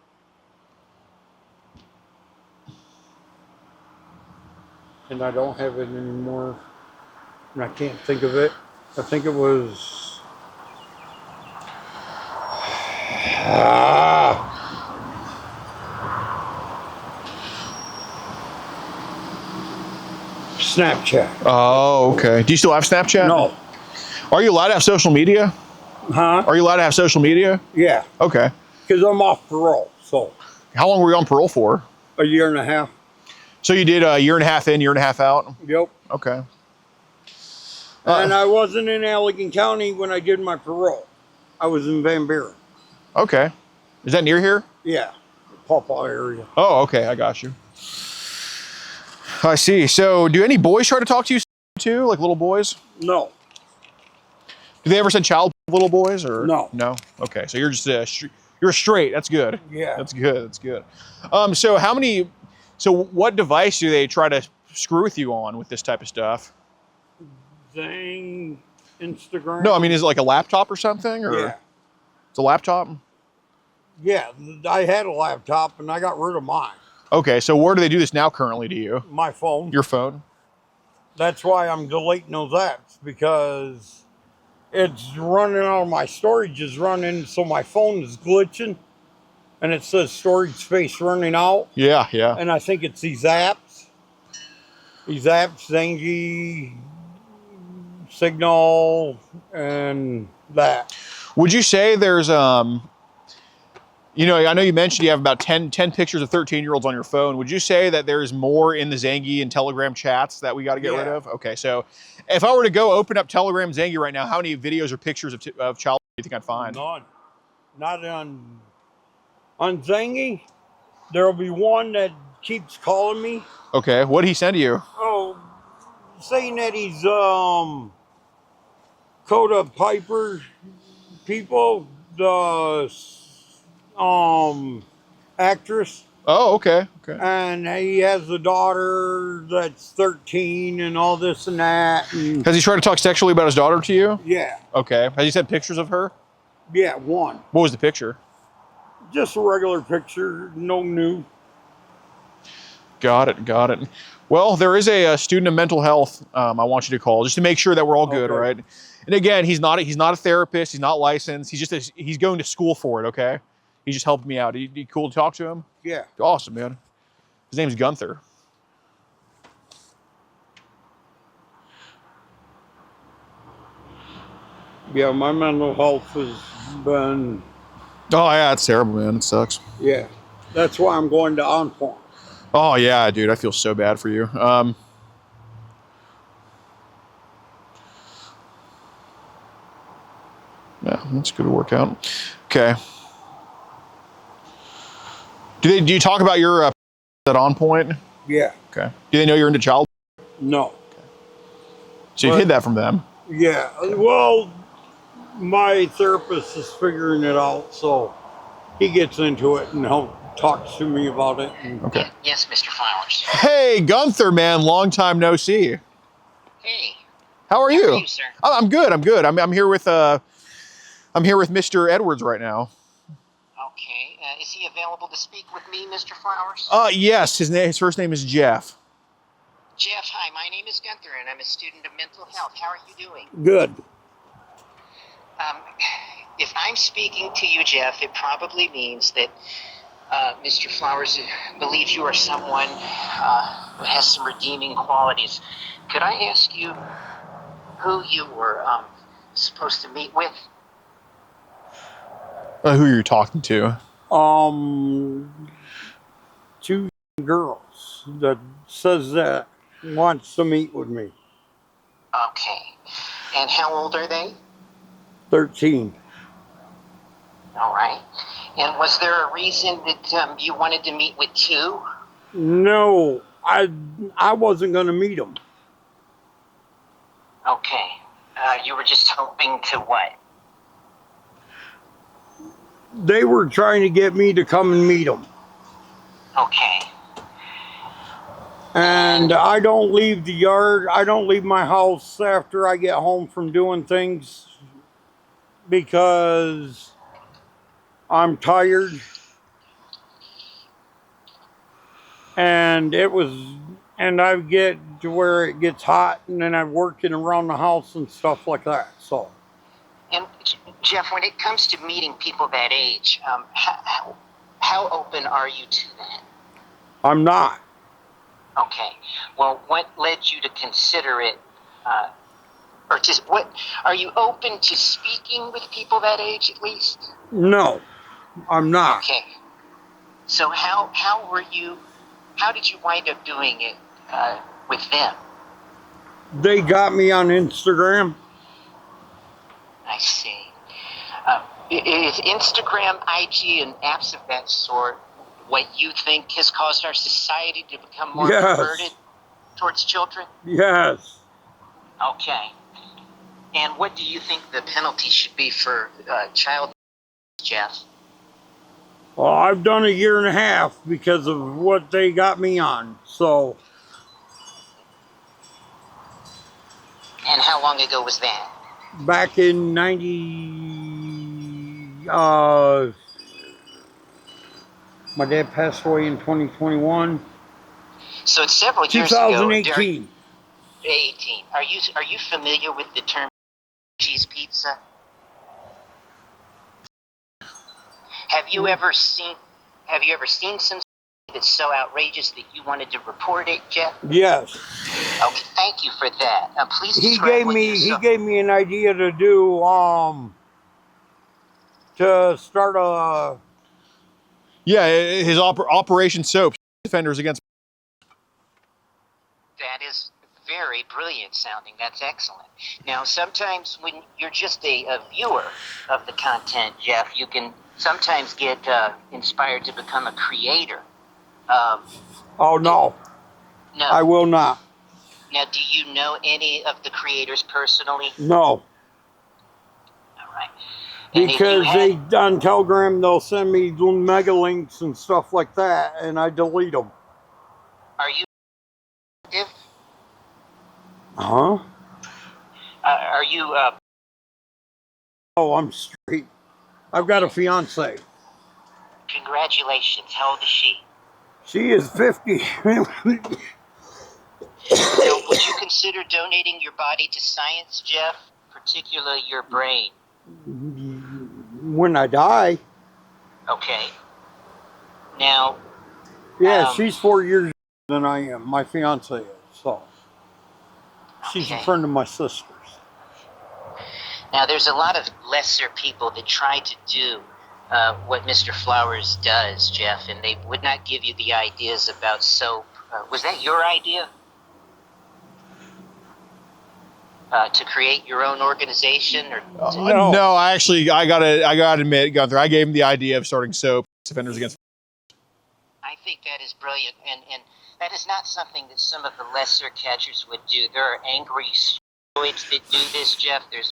And I don't have it anymore, and I can't think of it. I think it was Snapchat. Oh, okay. Do you still have Snapchat? No. Are you allowed to have social media? Huh? Are you allowed to have social media? Yeah. Okay. Because I'm off parole, so How long were you on parole for? a year and a half. So you did a year and a half in, year and a half out? Yep. Okay. And I wasn't in Allegan County when I did my parole. I was in Van Buren. Okay. Is that near here? Yeah. Pawpaw area. Oh, okay. I got you. I see. So do any boys try to talk to you too? Like little boys? No. Do they ever send child little boys or? No. No? Okay. So you're just you're straight. That's good. Yeah. That's good. That's good. So what device do they try to screw with you on with this type of stuff? Zing, Instagram. No, I mean, is it like a laptop or something? Or Yeah. It's a laptop? Yeah. I had a laptop and I got rid of mine. Okay. So where do they do this now currently to you? My phone. Your phone? That's why I'm deleting those apps, because it's running out of my storage is running, so my phone is glitching and it says storage space running out. Yeah, yeah. And I think it's these apps. Zengi, Signal, and that. Would you say there's you know, I know you mentioned you have about 10 pictures of 13-year-olds on your phone. Would you say that there's more in the Zangi and Telegram chats that we got to get rid of? Okay, so if I were to go open up Telegram Zangi right now, how many videos or pictures of child do you think I'd find? None. Not on Zangi. There'll be one that keeps calling me. Okay, what did he send to you? Oh, saying that he's Coda Piper people, the actress, Oh, okay, okay. and he has a daughter that's 13 and all this and that. And Has he tried to talk sexually about his daughter to you? yeah, Okay. Has he sent pictures of her? yeah, one. What was the picture? Just a regular picture, no new. Got it, got it. Well, there is a student of mental health I want you to call just to make sure that we're all good, Okay. right? And again, he's not a therapist. He's not licensed. He's going to school for it. Okay, he just helped me out. You cool to talk to him? Yeah. Awesome, man. His name's Gunther. Yeah, my mental health has been, Oh yeah, it's terrible, man. It sucks. yeah. That's why I'm going to OnPoint. Oh yeah, dude. I feel so bad for you. Yeah, that's good to work out. Okay. Do you talk about your at OnPoint? Yeah. Okay. Do they know you're into child? No. So you But- hid that from them. Yeah. Well, my therapist is figuring it out, so he gets into it and talks to me about it. And Okay. Yes, Mr. Flowers. Hey, Gunther, man, long time no see. Hey, How are how you? are you, sir? I'm good. I'm good. I'm here with Mr. Edwards right now. Okay. Is he available to speak with me, Mr. Flowers? Yes. His first name is Jeff. Jeff, hi. My name is Gunther, and I'm a student of mental health. How are you doing? good. If I'm speaking to you, Jeff, it probably means that Mr. Flowers believes you are someone who has some redeeming qualities. Could I ask you who you were supposed to meet with? Who are you talking to? Two girls that says that wants to meet with me. Okay. And how old are they? 13. All right. And was there a reason that you wanted to meet with two? No, I wasn't going to meet them. Okay. You were just hoping to what? They were trying to get me to come and meet them. Okay. And I don't leave the yard. I don't leave my house after I get home from doing things because I'm tired. And I get to where it gets hot and then I'm working around the house and stuff like that. So And Jeff, when it comes to meeting people that age, how open are you to that? I'm not. Okay. Well, what led you to consider it, or just what, are you open to speaking with people that age at least? No, I'm not. Okay. So how did you wind up doing it with them? They got me on Instagram. I see. Is Instagram, IG, and apps of that sort what you think has caused our society to become more Yes. perverted towards children? Yes. Okay. And what do you think the penalty should be for child, Jeff? Well, I've done 1.5 years because of what they got me on. So, And how long ago was that? back in 90, my dad passed away in 2021. So it's several years ago. 2018. 18. Are you familiar with the term cheese pizza? Have you ever seen some that's so outrageous that you wanted to report it, Jeff? Yes. Okay, thank you for that. Please He describe gave what me you saw. an idea to do to start a Yeah, his Operation Soap, Defenders Against. That is very brilliant sounding. That's excellent. Now, sometimes when you're just a viewer of the content, Jeff, you can sometimes get inspired to become a creator. Oh no, No. I will not. Now, do you know any of the creators personally? No, All right. And if you because had- they on Telegram they'll send me mega links and stuff like that, and I delete them. Are you active? Huh? Are you? Oh, I'm straight. I've got a fiance. Congratulations. How old is she? She is 50. Now, would you consider donating your body to science, Jeff? Particularly your brain. When I die. Okay. Now. Yeah, she's 4 years than I am. My fiance is, so she's a Okay. friend of my sister's. Now, there's a lot of lesser people that try to do what Mr. Flowers does, Jeff, and they would not give you the ideas about soap. Was that your idea? To create your own organization, or No. No, I gotta admit, Gunther, I gave him the idea of starting Soap, Defenders Against. I think that is brilliant, and that is not something that some of the lesser catchers would do. There are angry steroids that do this, Jeff. There's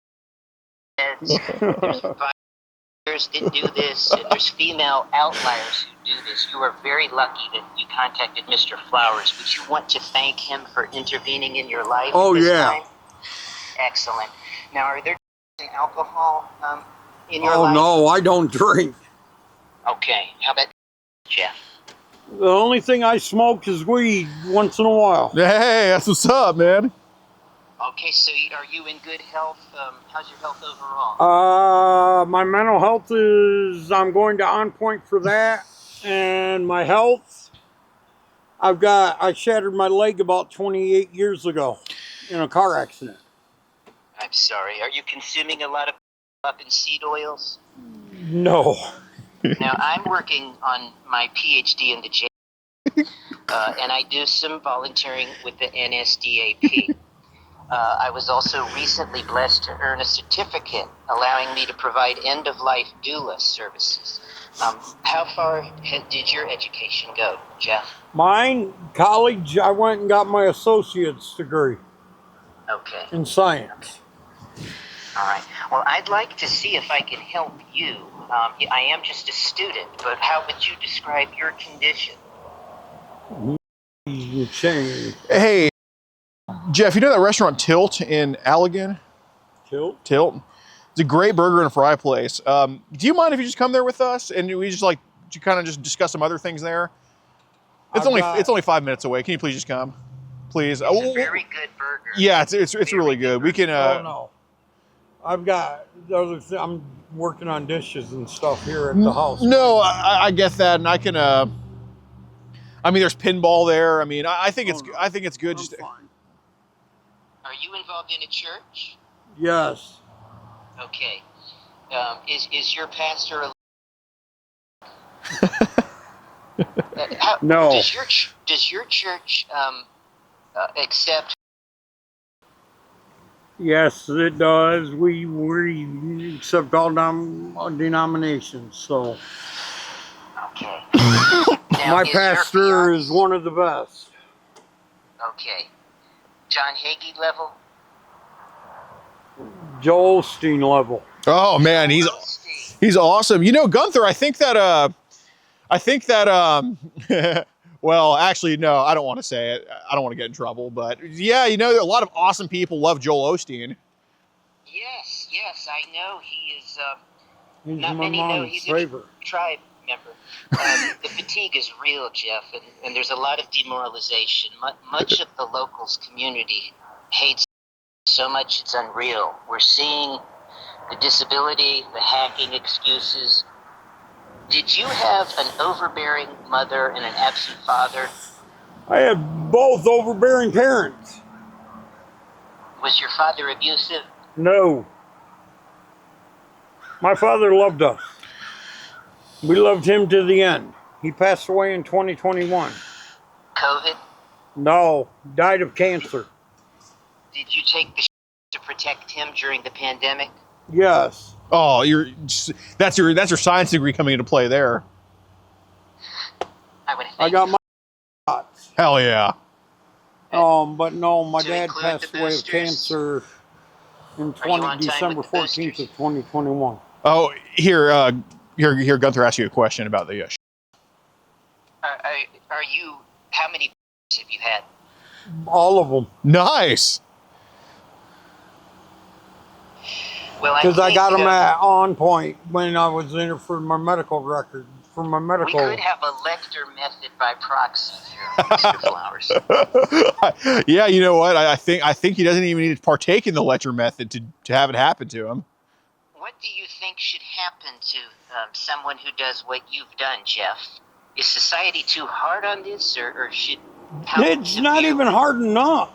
fighters that do this, and there's female outliers who do this. You are very lucky that you contacted Mr. Flowers. Would you want to thank him for intervening in your life? Oh, at this yeah. time? Excellent. Now, are there alcohol in your Oh life? no, I don't drink. Okay. How about Jeff? The only thing I smoke is weed once in a while. Hey, that's what's up, man. Okay, so are you in good health? How's your health overall? My mental health is, I'm going to on point for that. And my health, I shattered my leg about 28 years ago in a car accident. I'm sorry. Are you consuming a lot of up in seed oils? No. Now, I'm working on my PhD in the J, and I do some volunteering with the NSDAP. I was also recently blessed to earn a certificate allowing me to provide end-of-life doula services. How far did your education go, Jeff? Mine, college, I went and got my associate's degree Okay. in science. All right. Well, I'd like to see if I can help you. I am just a student, but how would you describe your condition? Chain. Hey, Jeff, you know that restaurant Tilt in Allegan? Tilt? Tilt. It's a great burger and fry place. Do you mind if you just come there with us and we just kind of just discuss some other things there? It's only 5 minutes away. Can you please just come, please? It's a very good burger. Yeah, it's really good. We can. Oh I've got I'm working on dishes and stuff here at the house. No, I get that, and I can. I mean, there's pinball there. I mean, I think it's no. I think it's good. I'm Just fine. Are you involved in a church? Yes. Okay. Is your pastor a No. Does your church accept? Yes, it does. We accept all denominations. So Okay. Now, my is your pastor fiance- is one of the best. Okay. John Hagee level? Joel Osteen level. Oh man, he's awesome. You know, Gunther, I think that well, actually, no, I don't want to say it. I don't want to get in trouble, but yeah, you know, a lot of awesome people love Joel Osteen. Yes, I know he is. He's Not my many know mom's he's favorite. a tribe member. The fatigue is real, Jeff, and there's a lot of demoralization. Much of the locals community hates so much it's unreal. We're seeing the disability, the hacking excuses. Did you have an overbearing mother and an absent father? I had both overbearing parents. Was your father abusive? No. My father loved us. We loved him to the end. He passed away in 2021. COVID? No, died of cancer. Did you take the to protect him during the pandemic? Yes. Oh, that's your science degree coming into play there. I would I think. got my shots. Hell yeah. But no, my To dad include passed the away of boosters? cancer in Are you on time December with the 14th boosters? of 2021. Oh, here, Gunther asked you a question about the. Are you? How many have you had? All of them. Nice. Well, Because I got them think, on point when I was in for my medical record. For my we medical. could have a lector method by proxy here, Mr. Flowers. Yeah, you know what? I think he doesn't even need to partake in the lecture method to have it happen to him. What do you think should happen to someone who does what you've done, Jeff? Is society too hard on this, or should? How It's not severe- even hard enough.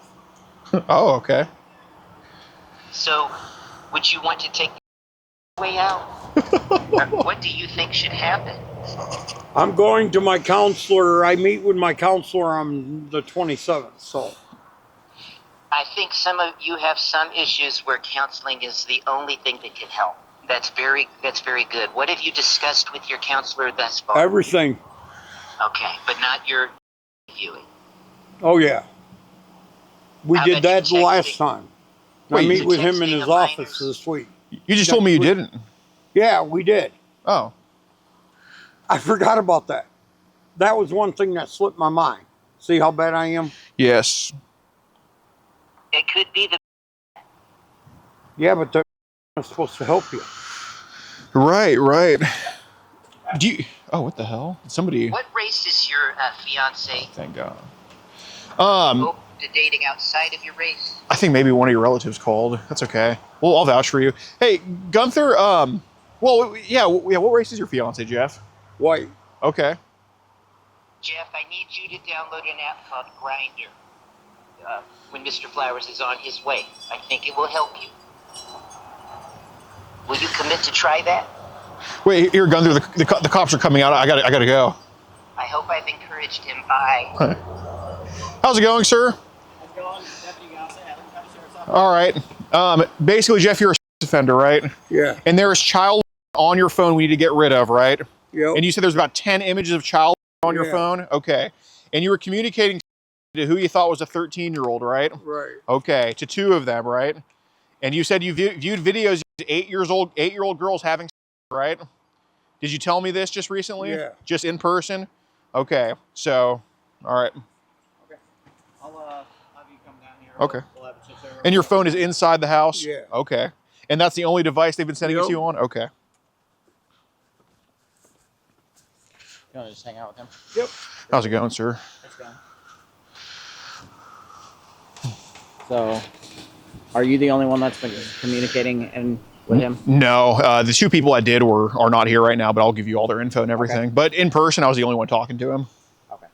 Oh, okay. So, would you want to take the way out? What do you think should happen? I'm going to my counselor. I meet with my counselor on the 27th. So I think some of you have some issues where counseling is the only thing that can help. That's very good. What have you discussed with your counselor thus far? everything. Okay, but not your viewing. Oh yeah. We How did about that you the last texting? time. I Wait, meet with him in texting his of office minors? this week. You just told me you didn't. Yeah, we did. Oh. I forgot about that. That was one thing that slipped my mind. See how bad I am? Yes. It could be the Yeah, but they're supposed to help you. Right. Do you? Oh, what the hell? Somebody. What race is your fiance? Thank God. Open to dating outside of your race? I think maybe one of your relatives called. That's okay. Well, I'll vouch for you. Hey, Gunther. Well, yeah. What race is your fiance, Jeff? White. Okay. Jeff, I need you to download an app called Grindr. When Mr. Flowers is on his way, I think it will help you. Will you commit to try that? Wait, here, Gunther. The cops are coming out. I gotta go. I hope I've encouraged him. Bye. How's it going, sir? How's it going? Deputy Gossett, Allegan County Sheriff's Office. All right. Basically, Jeff, you're a offender, right? Yeah. And there is child on your phone we need to get rid of, right? Yep. And you said there's about 10 images of child on your Yeah. phone? Okay. And you were communicating to who you thought was a 13-year-old, right? Right. Okay. To two of them, right? And you said you viewed videos of 8-year-old girls having sex, right? Did you tell me this just recently? Yeah. Just in person? Okay. So, all right. Okay. I'll have you come down here. Okay. We'll have a chit over. And your phone is inside the house? Yeah. Okay. And that's the only device they've been sending it Yep. to you on? Okay. You want to just hang out with him? Yep. How's it going, sir? Let's go. So, Are you the only one that's been communicating with him? No, the 2 people I did are not here right now, but I'll give you all their info and everything. Okay. But in person, I was the only one talking to him. Okay.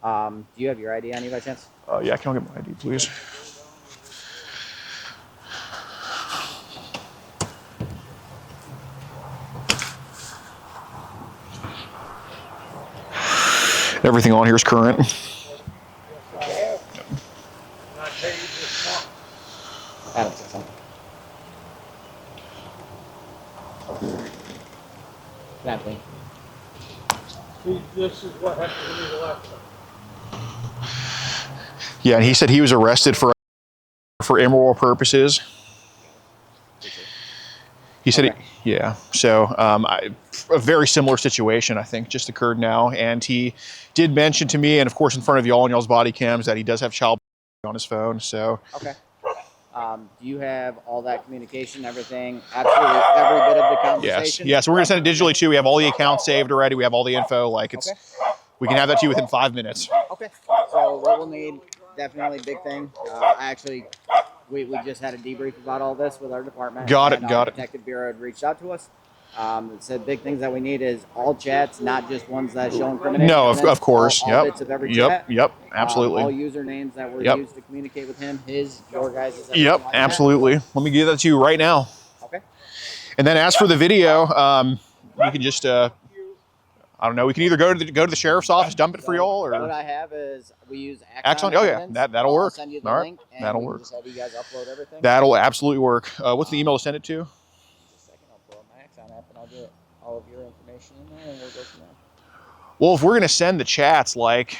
Do you have your ID on you by chance? Yeah, can I get my ID, please? Everything on here is current. Adam said something. Exactly. See, this is what happened to me the last time. Yeah, and he said he was arrested for immoral purposes. He said, Okay. yeah. So a very similar situation, I think, just occurred now. And he did mention to me, and of course in front of y'all and y'all's body cams, that he does have child on his phone. So Okay. Do you have all that communication, everything, absolutely every bit of the yes, conversation? yeah. So we're gonna send it digitally too. We have all the accounts saved already. We have all the info. Like it's, Okay. we can have that to you within 5 minutes. Okay. So what we'll need, definitely big thing. We just had a debrief about all this with our department. Got it, and got our it. Detective Bureau had reached out to us. It said big things that we need is all chats, not just ones that show incriminating. No, evidence, of course. All Yep. bits of every Yep. chat. Yep. Absolutely. All usernames that were Yep. used to communicate with him, your guys'. everything Yep. like that. Absolutely. Let me give that to you right now. Okay. And then as for the video, you can just I don't know. We can either go to the sheriff's office, dump it for y'all, What or I have is we use Axon. Oh yeah, evidence. that'll I'll work. send you the All right, link, and that'll we can work. Just have you guys upload everything. That'll absolutely work. What's the email to send it to? Just a second, I'll pull up my Axon app and I'll get all of your information in there, and we'll go from there. Well, if we're gonna send the chats, like,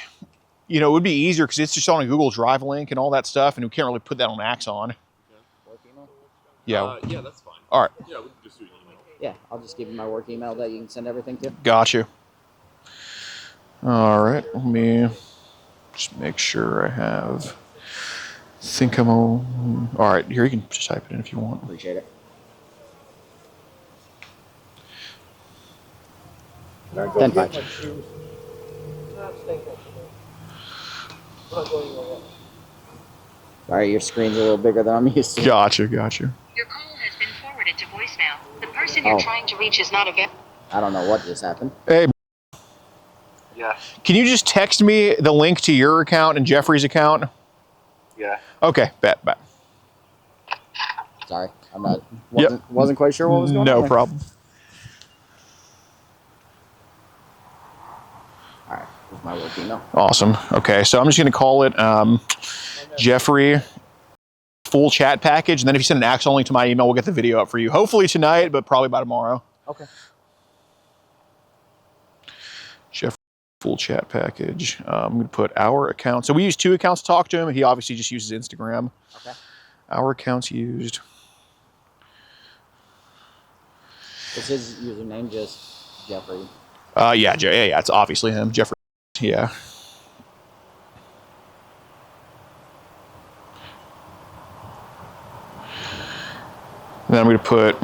it would be easier because it's just on a Google Drive link and all that stuff, and we can't really put that on Axon. Work email? Yeah. Yeah, that's fine. All right. Yeah, we can just do an email. Yeah, I'll just give you my work email that you can send everything to. Got you. All right. Let me just make sure I have. Think I'm on. All right. Here, you can just type it in if you want. Appreciate it. Can I go 10-5. get my shoes? Sorry, your screen's a little bigger than I'm used to. Gotcha. Your call has been forwarded to voicemail. The person Oh. you're trying to reach is not available. I don't know what just happened. Hey, Yeah, can you just text me the link to your account and Jeffrey's account? yeah. Okay, bet. Sorry, I'm not. Wasn't quite sure what was going on. No there. problem. All right, here's my work email. Awesome. Okay, so I'm just going to call it Jeffrey full chat package, and then if you send an Axon link to my email, we'll get the video up for you. Hopefully tonight, but probably by tomorrow. Okay. Jeffrey full chat package. I'm going to put our account. So we use 2 accounts to talk to him. He obviously just uses Instagram. Okay. Our accounts used. Is his username just Jeffrey? Yeah, it's obviously him, Jeffrey. Yeah. And then I'm going to put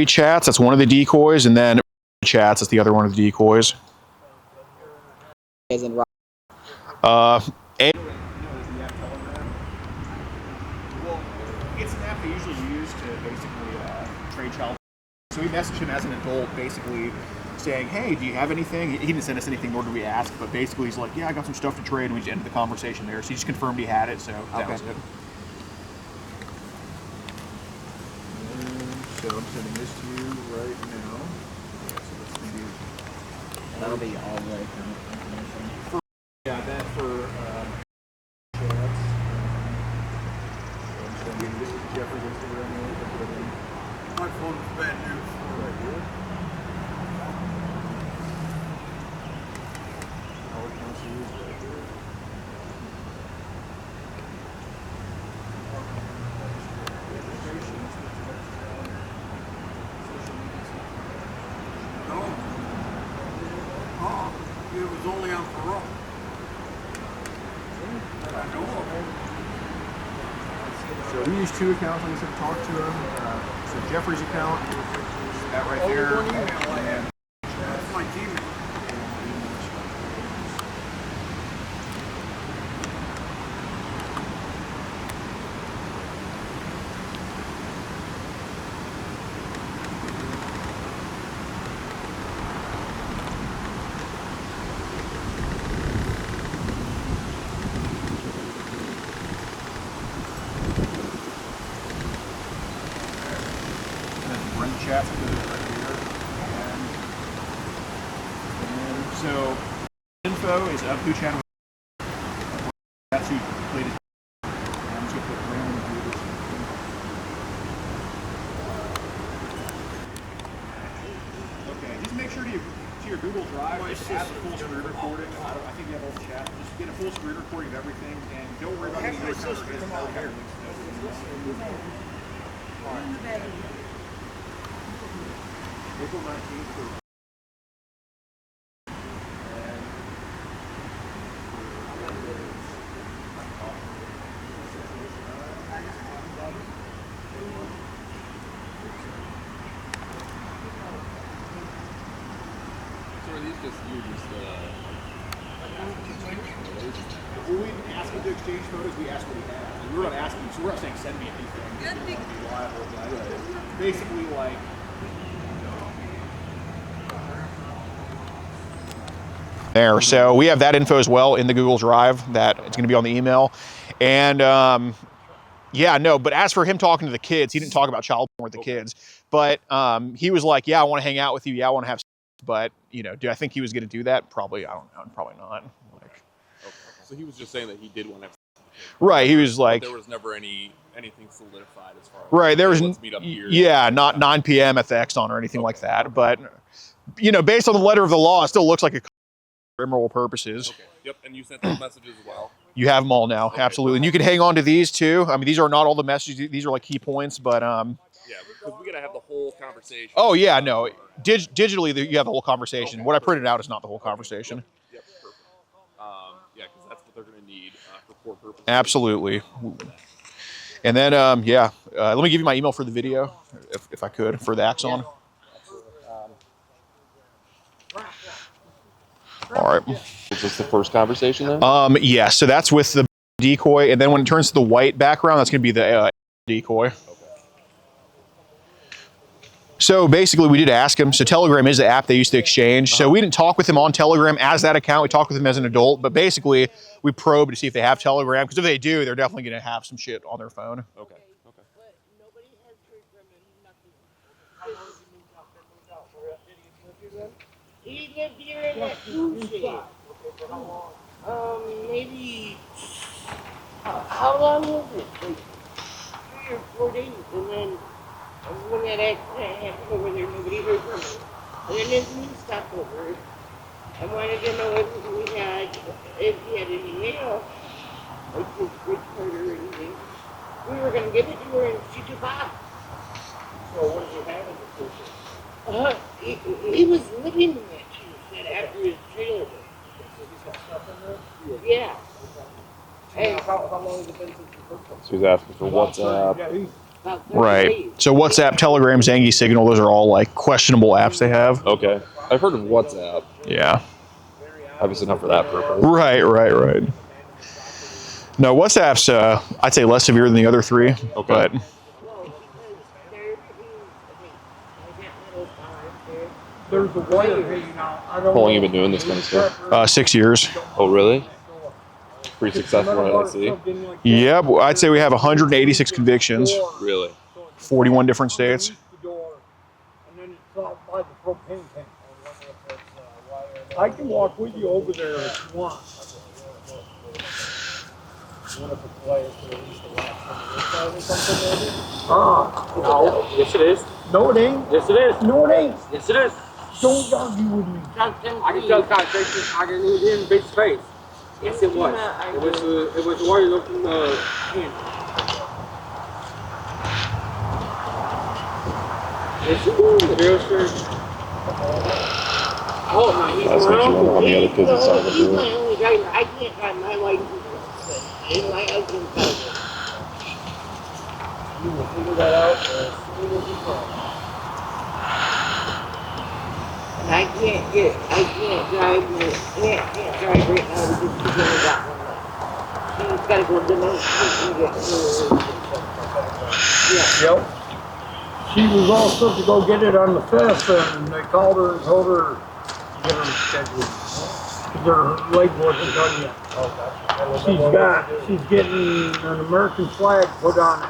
chats. That's one of the decoys, and then chats. That's the other one of the decoys. As in Rob. A. Well, it's an app they usually use to basically trade child. So we messaged him as an adult, basically saying, "Hey, do you have anything?" He didn't send us anything, nor did we ask. But basically, he's like, "Yeah, I got some stuff to trade," and we just ended the conversation there. So he just confirmed he had it. So that was it. So I'm sending this to you right now. So that's gonna be That'll be all the information. yeah, that for chats. So I'm sending this is Jeffrey's Instagram link. I put it in. My phone is bad news. Right here. Our accounts are used right here. No. Oh, it was only on parole. I know of it. So we use 2 accounts. I'm just going to talk to him. So Jeffrey's account, that right there. One email I And have. That's my Gmail. chats into this right here. And so info is up who channel. That's who played it. I'm just gonna put random viewers. Okay, just make sure to your Google Drive, just add the full screen recording. I think you have all the chat. Just get a full screen recording of everything, and don't worry about the sister. Come on here. April 19th. When we ask him to exchange photos, we ask what he has. And we're not asking, so we're not saying send me anything. We don't want to be liable, but basically like. There, so we have that info as well in the Google Drive that it's going to be on the email. And yeah, no, but as for him talking to the kids, he didn't talk about child porn with the kids. But he was like, yeah, I want to hang out with you. Yeah, I want to have sex. But, you know, do I think he was going to do that? Probably, I don't know. Probably not. Like, okay. So he was just saying that he did want to have sex. Right, he was like... But there was never anything solidified as far as... Right, there was... Let's meet up here. Yeah, not 9 p.m. at the Exxon or anything like that. But, you know, based on the letter of the law, it still looks like a for immoral purposes. Okay, yep, and you sent those messages as well? You have them all now, okay, absolutely. And you can hang on to these too. I mean, these are not all the messages. These are like key points, but... Yeah, because we got to have the whole conversation. Oh, yeah, no. Digitally, you have the whole conversation. Okay, what I printed out is not the whole conversation. Yep, perfect. Yeah, because that's what they're going to need for court purposes. Absolutely. And then, yeah, let me give you my email for the video, if I could, for the Axon. All right. Is this the first conversation then? Yeah, so that's with the decoy, and then when it turns to the white background, that's going to be the decoy. Okay. So basically, we did ask him. So Telegram is the app they used to exchange. So we didn't talk with him on Telegram as that account. We talked with him as an adult. But basically, we probed to see if they have Telegram. Because if they do, they're definitely going to have some shit on their phone. Okay. Okay. He lived here in that food shed. Maybe, how long was it? Like 3 or 4 days. And then when that accident happened over there, nobody heard from him. And then his niece stopped over and wanted to know if he had any mail, like his fridge card or anything. We were going to give it to her and she took off. So what did you have in the fridge? He was living in that, she said, after his trailer. So he's got stuff in there? Yeah. And how long has it been since you heard from him? So he's asking for WhatsApp. Right. So WhatsApp, Telegram, Zangie, Signal, those are all like questionable apps they have. Okay. I've heard of WhatsApp. Yeah. Obviously not for that purpose. Right. No, WhatsApp's, I'd say less severe than the other three. Okay. But There's a wire hanging out. How long have you been doing this kind of stuff? 6 years. Oh, really? Pretty successful, I see. Yep, I'd say we have 186 convictions. Really? 41 different states. I can walk with you over there if you want. No. Yes, it is. No, it ain't. Yes, it is. No, it ain't. Yes, it is. Don't argue with me. I can tell concentration. I can read it in face to face. Yes, it was. It was where you looked in the hand. Yes, it was. Real sure. Oh, my, he's That's my what you uncle. want on the other kids inside the He's room. my only driver. I can't drive my license. And my husband's driver. You will figure that out as soon as you can. And I can't drive right now because he's only got one left. He's got to go to the next week and get her. Yeah. Yep. She was all set to go get it on the 5th, and they called her and told her to get her scheduled. Her leg wasn't done yet. She's getting an American flag put on it.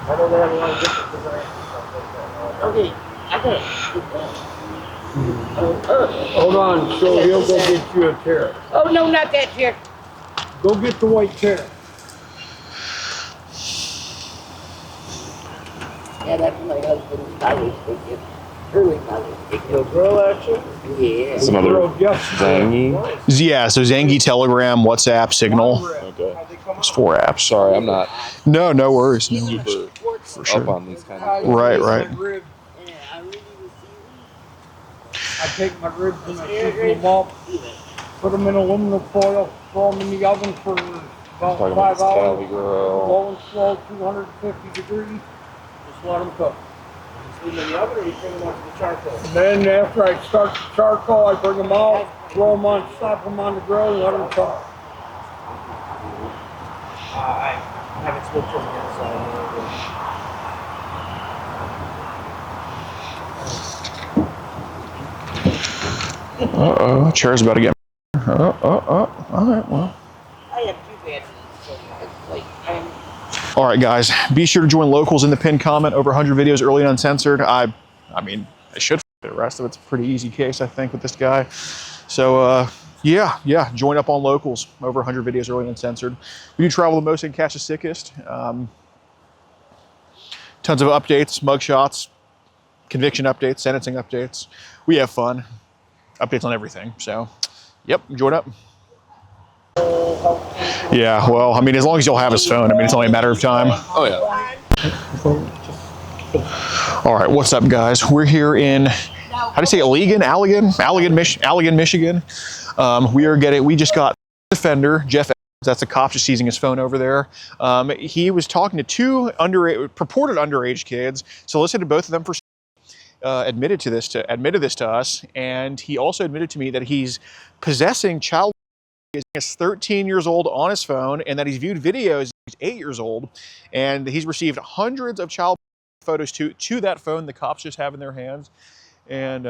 I know they have a lot of different designs and stuff like that. Okay, I got it. Hold on, so he'll go get you a chair. Oh, no, not that chair. Go get the white chair. Yeah, that's my husband's college ticket. Early college ticket. The grill action? Yeah. Some other Zangy. Yeah, so Zangy, Telegram, WhatsApp, Signal. Okay. It's 4 apps. Sorry, I'm not No worries. No super worries. For up sure. on these kind of things. Right. Yeah, I really was I take my ribs and I season them up, put them in aluminum foil, throw them in the oven for about Talking 5 about this hours. Cali grill. Low and slow, 250 degrees. Just let them cook. in the oven, or you bring them onto the charcoal? And then after I start the charcoal, I bring them out, throw them on, slap them on the grill, and let them cook. I haven't switched them yet, so I Uh-oh, chair's about to get... All right, well. I have 2 batches, so it's like, All right, guys, be sure to join locals in the pinned comment. Over 100 videos early and uncensored. I mean, I should the rest of it's a pretty easy case, I think, with this guy. So, yeah, join up on locals. Over 100 videos early and uncensored. We do travel the most and catch the sickest. Tons of updates, mugshots, conviction updates, sentencing updates. We have fun. Updates on everything. So, yep, join up. Yeah, well, I mean, as long as you'll have his phone, I mean, it's only a matter of time. Oh, yeah. All right, what's up, guys? We're here in, how do you say, Allegan, Michigan. We just got Defender, Jeff, that's a cop just seizing his phone over there. He was talking to 2 purported underage kids, solicited both of them for admitted this to us, and he also admitted to me that he's possessing child. He's 13 years old on his phone, and that he's viewed videos. He's 8 years old, and he's received hundreds of child photos to that phone the cops just have in their hands. And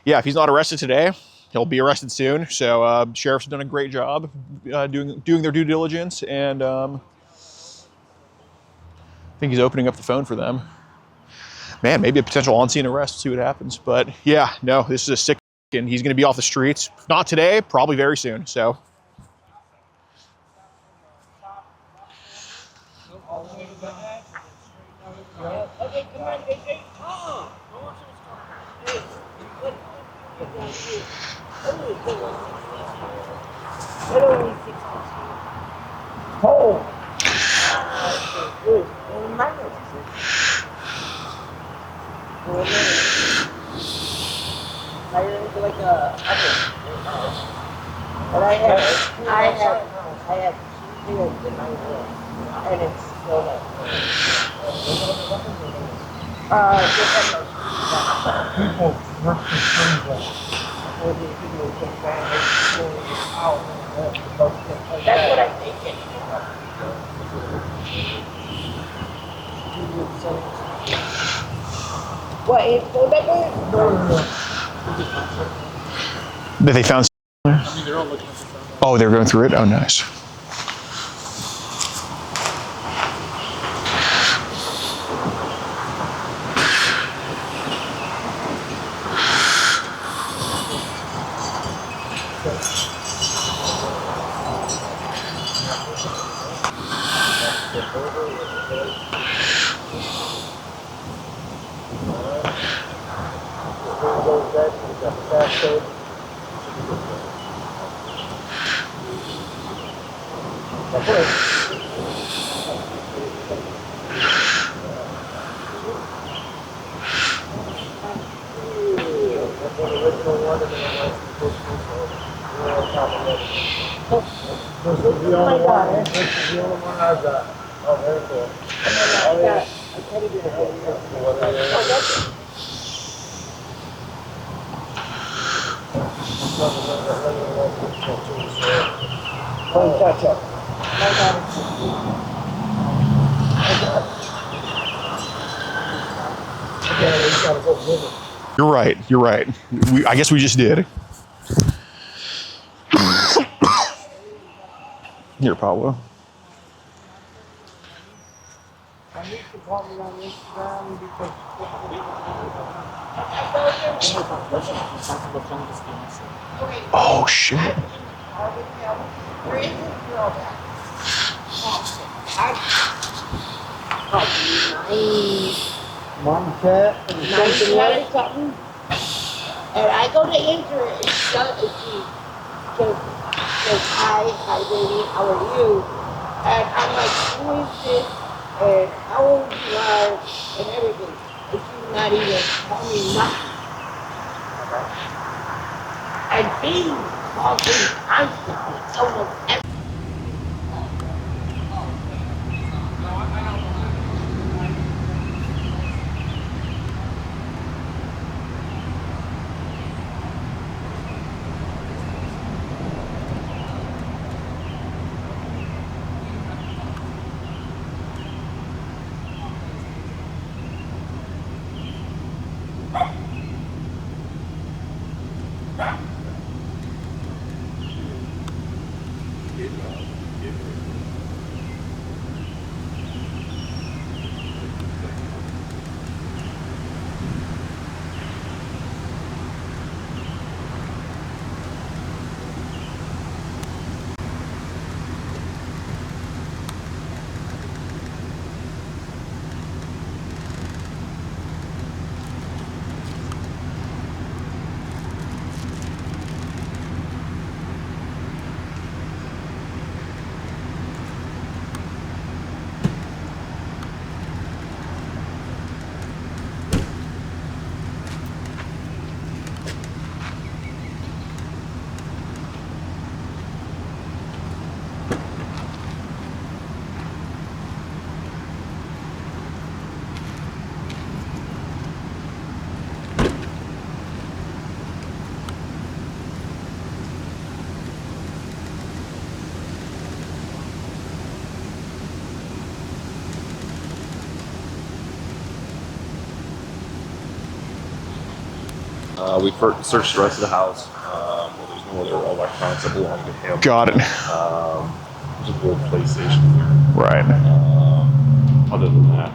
yeah, if he's not arrested today, he'll be arrested soon. So sheriff's done a great job doing their due diligence, and I think he's opening up the phone for them. Man, maybe a potential on-scene arrest. See what happens. But yeah, no, this is a sick. And he's going to be off the streets. If not today, probably very soon. So. okay, come on, JJ. Oh! Like a oven. But I have 2 kids in my room, and it's filled up. People rip the strings off. That's what I'm thinking. What, it's filled up? No. That they found. Oh, they're going through it. Oh, nice. This is the only one. This is the only one I've got. Oh, very cool. Oh, yeah. You're right. You're right. I guess we just did. Here, Pablo. follow me on Instagram because Oh shit. Where is this girl at? Mom cat and something like Something. And I go to answer it, and she says, hi baby, how are you? And I'm like, who is this? And how old you are, and everything. And she's not even telling me nothing. And he's talking constantly, almost every. We searched the rest of the house. There's no other electronics that belong to him. Got it. There's a old PlayStation here. Right. Other than that,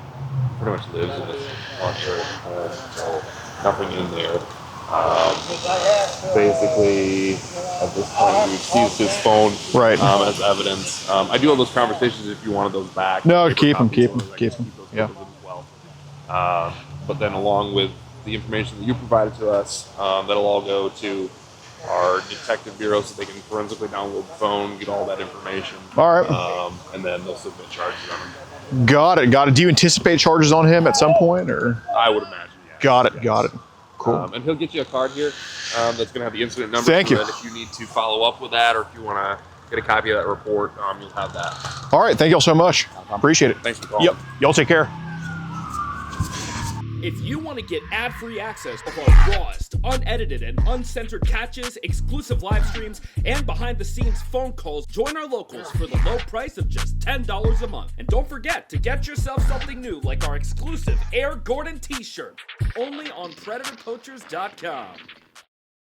pretty much lives in this haunted home, so nothing in there. Basically, at this point, we've seized his phone as evidence. I do have those conversations if you wanted those back. No, keep them. Yeah. As well. But then along with the information that you provided to us, that'll all go to our detective bureau so they can forensically download the phone, get all that information. All right. And then they'll submit charges on him. Got it. Do you anticipate charges on him at some point, or? I would imagine, yeah. Got it. Cool. And he'll get you a card here that's going to have the incident number. Thank you. That if you need to follow up with that, or if you want to get a copy of that report, you'll have that. All right. Thank y'all so much. Appreciate it. Thanks for calling. Yep. Y'all take care. If you want to get ad-free access of our rawest, unedited, and uncensored catches, exclusive live streams, and behind-the-scenes phone calls, join our locals for the low price of just $10 a month. And don't forget to get yourself something new like our exclusive Air Gordon t-shirt, only on PredatorPoachers.com.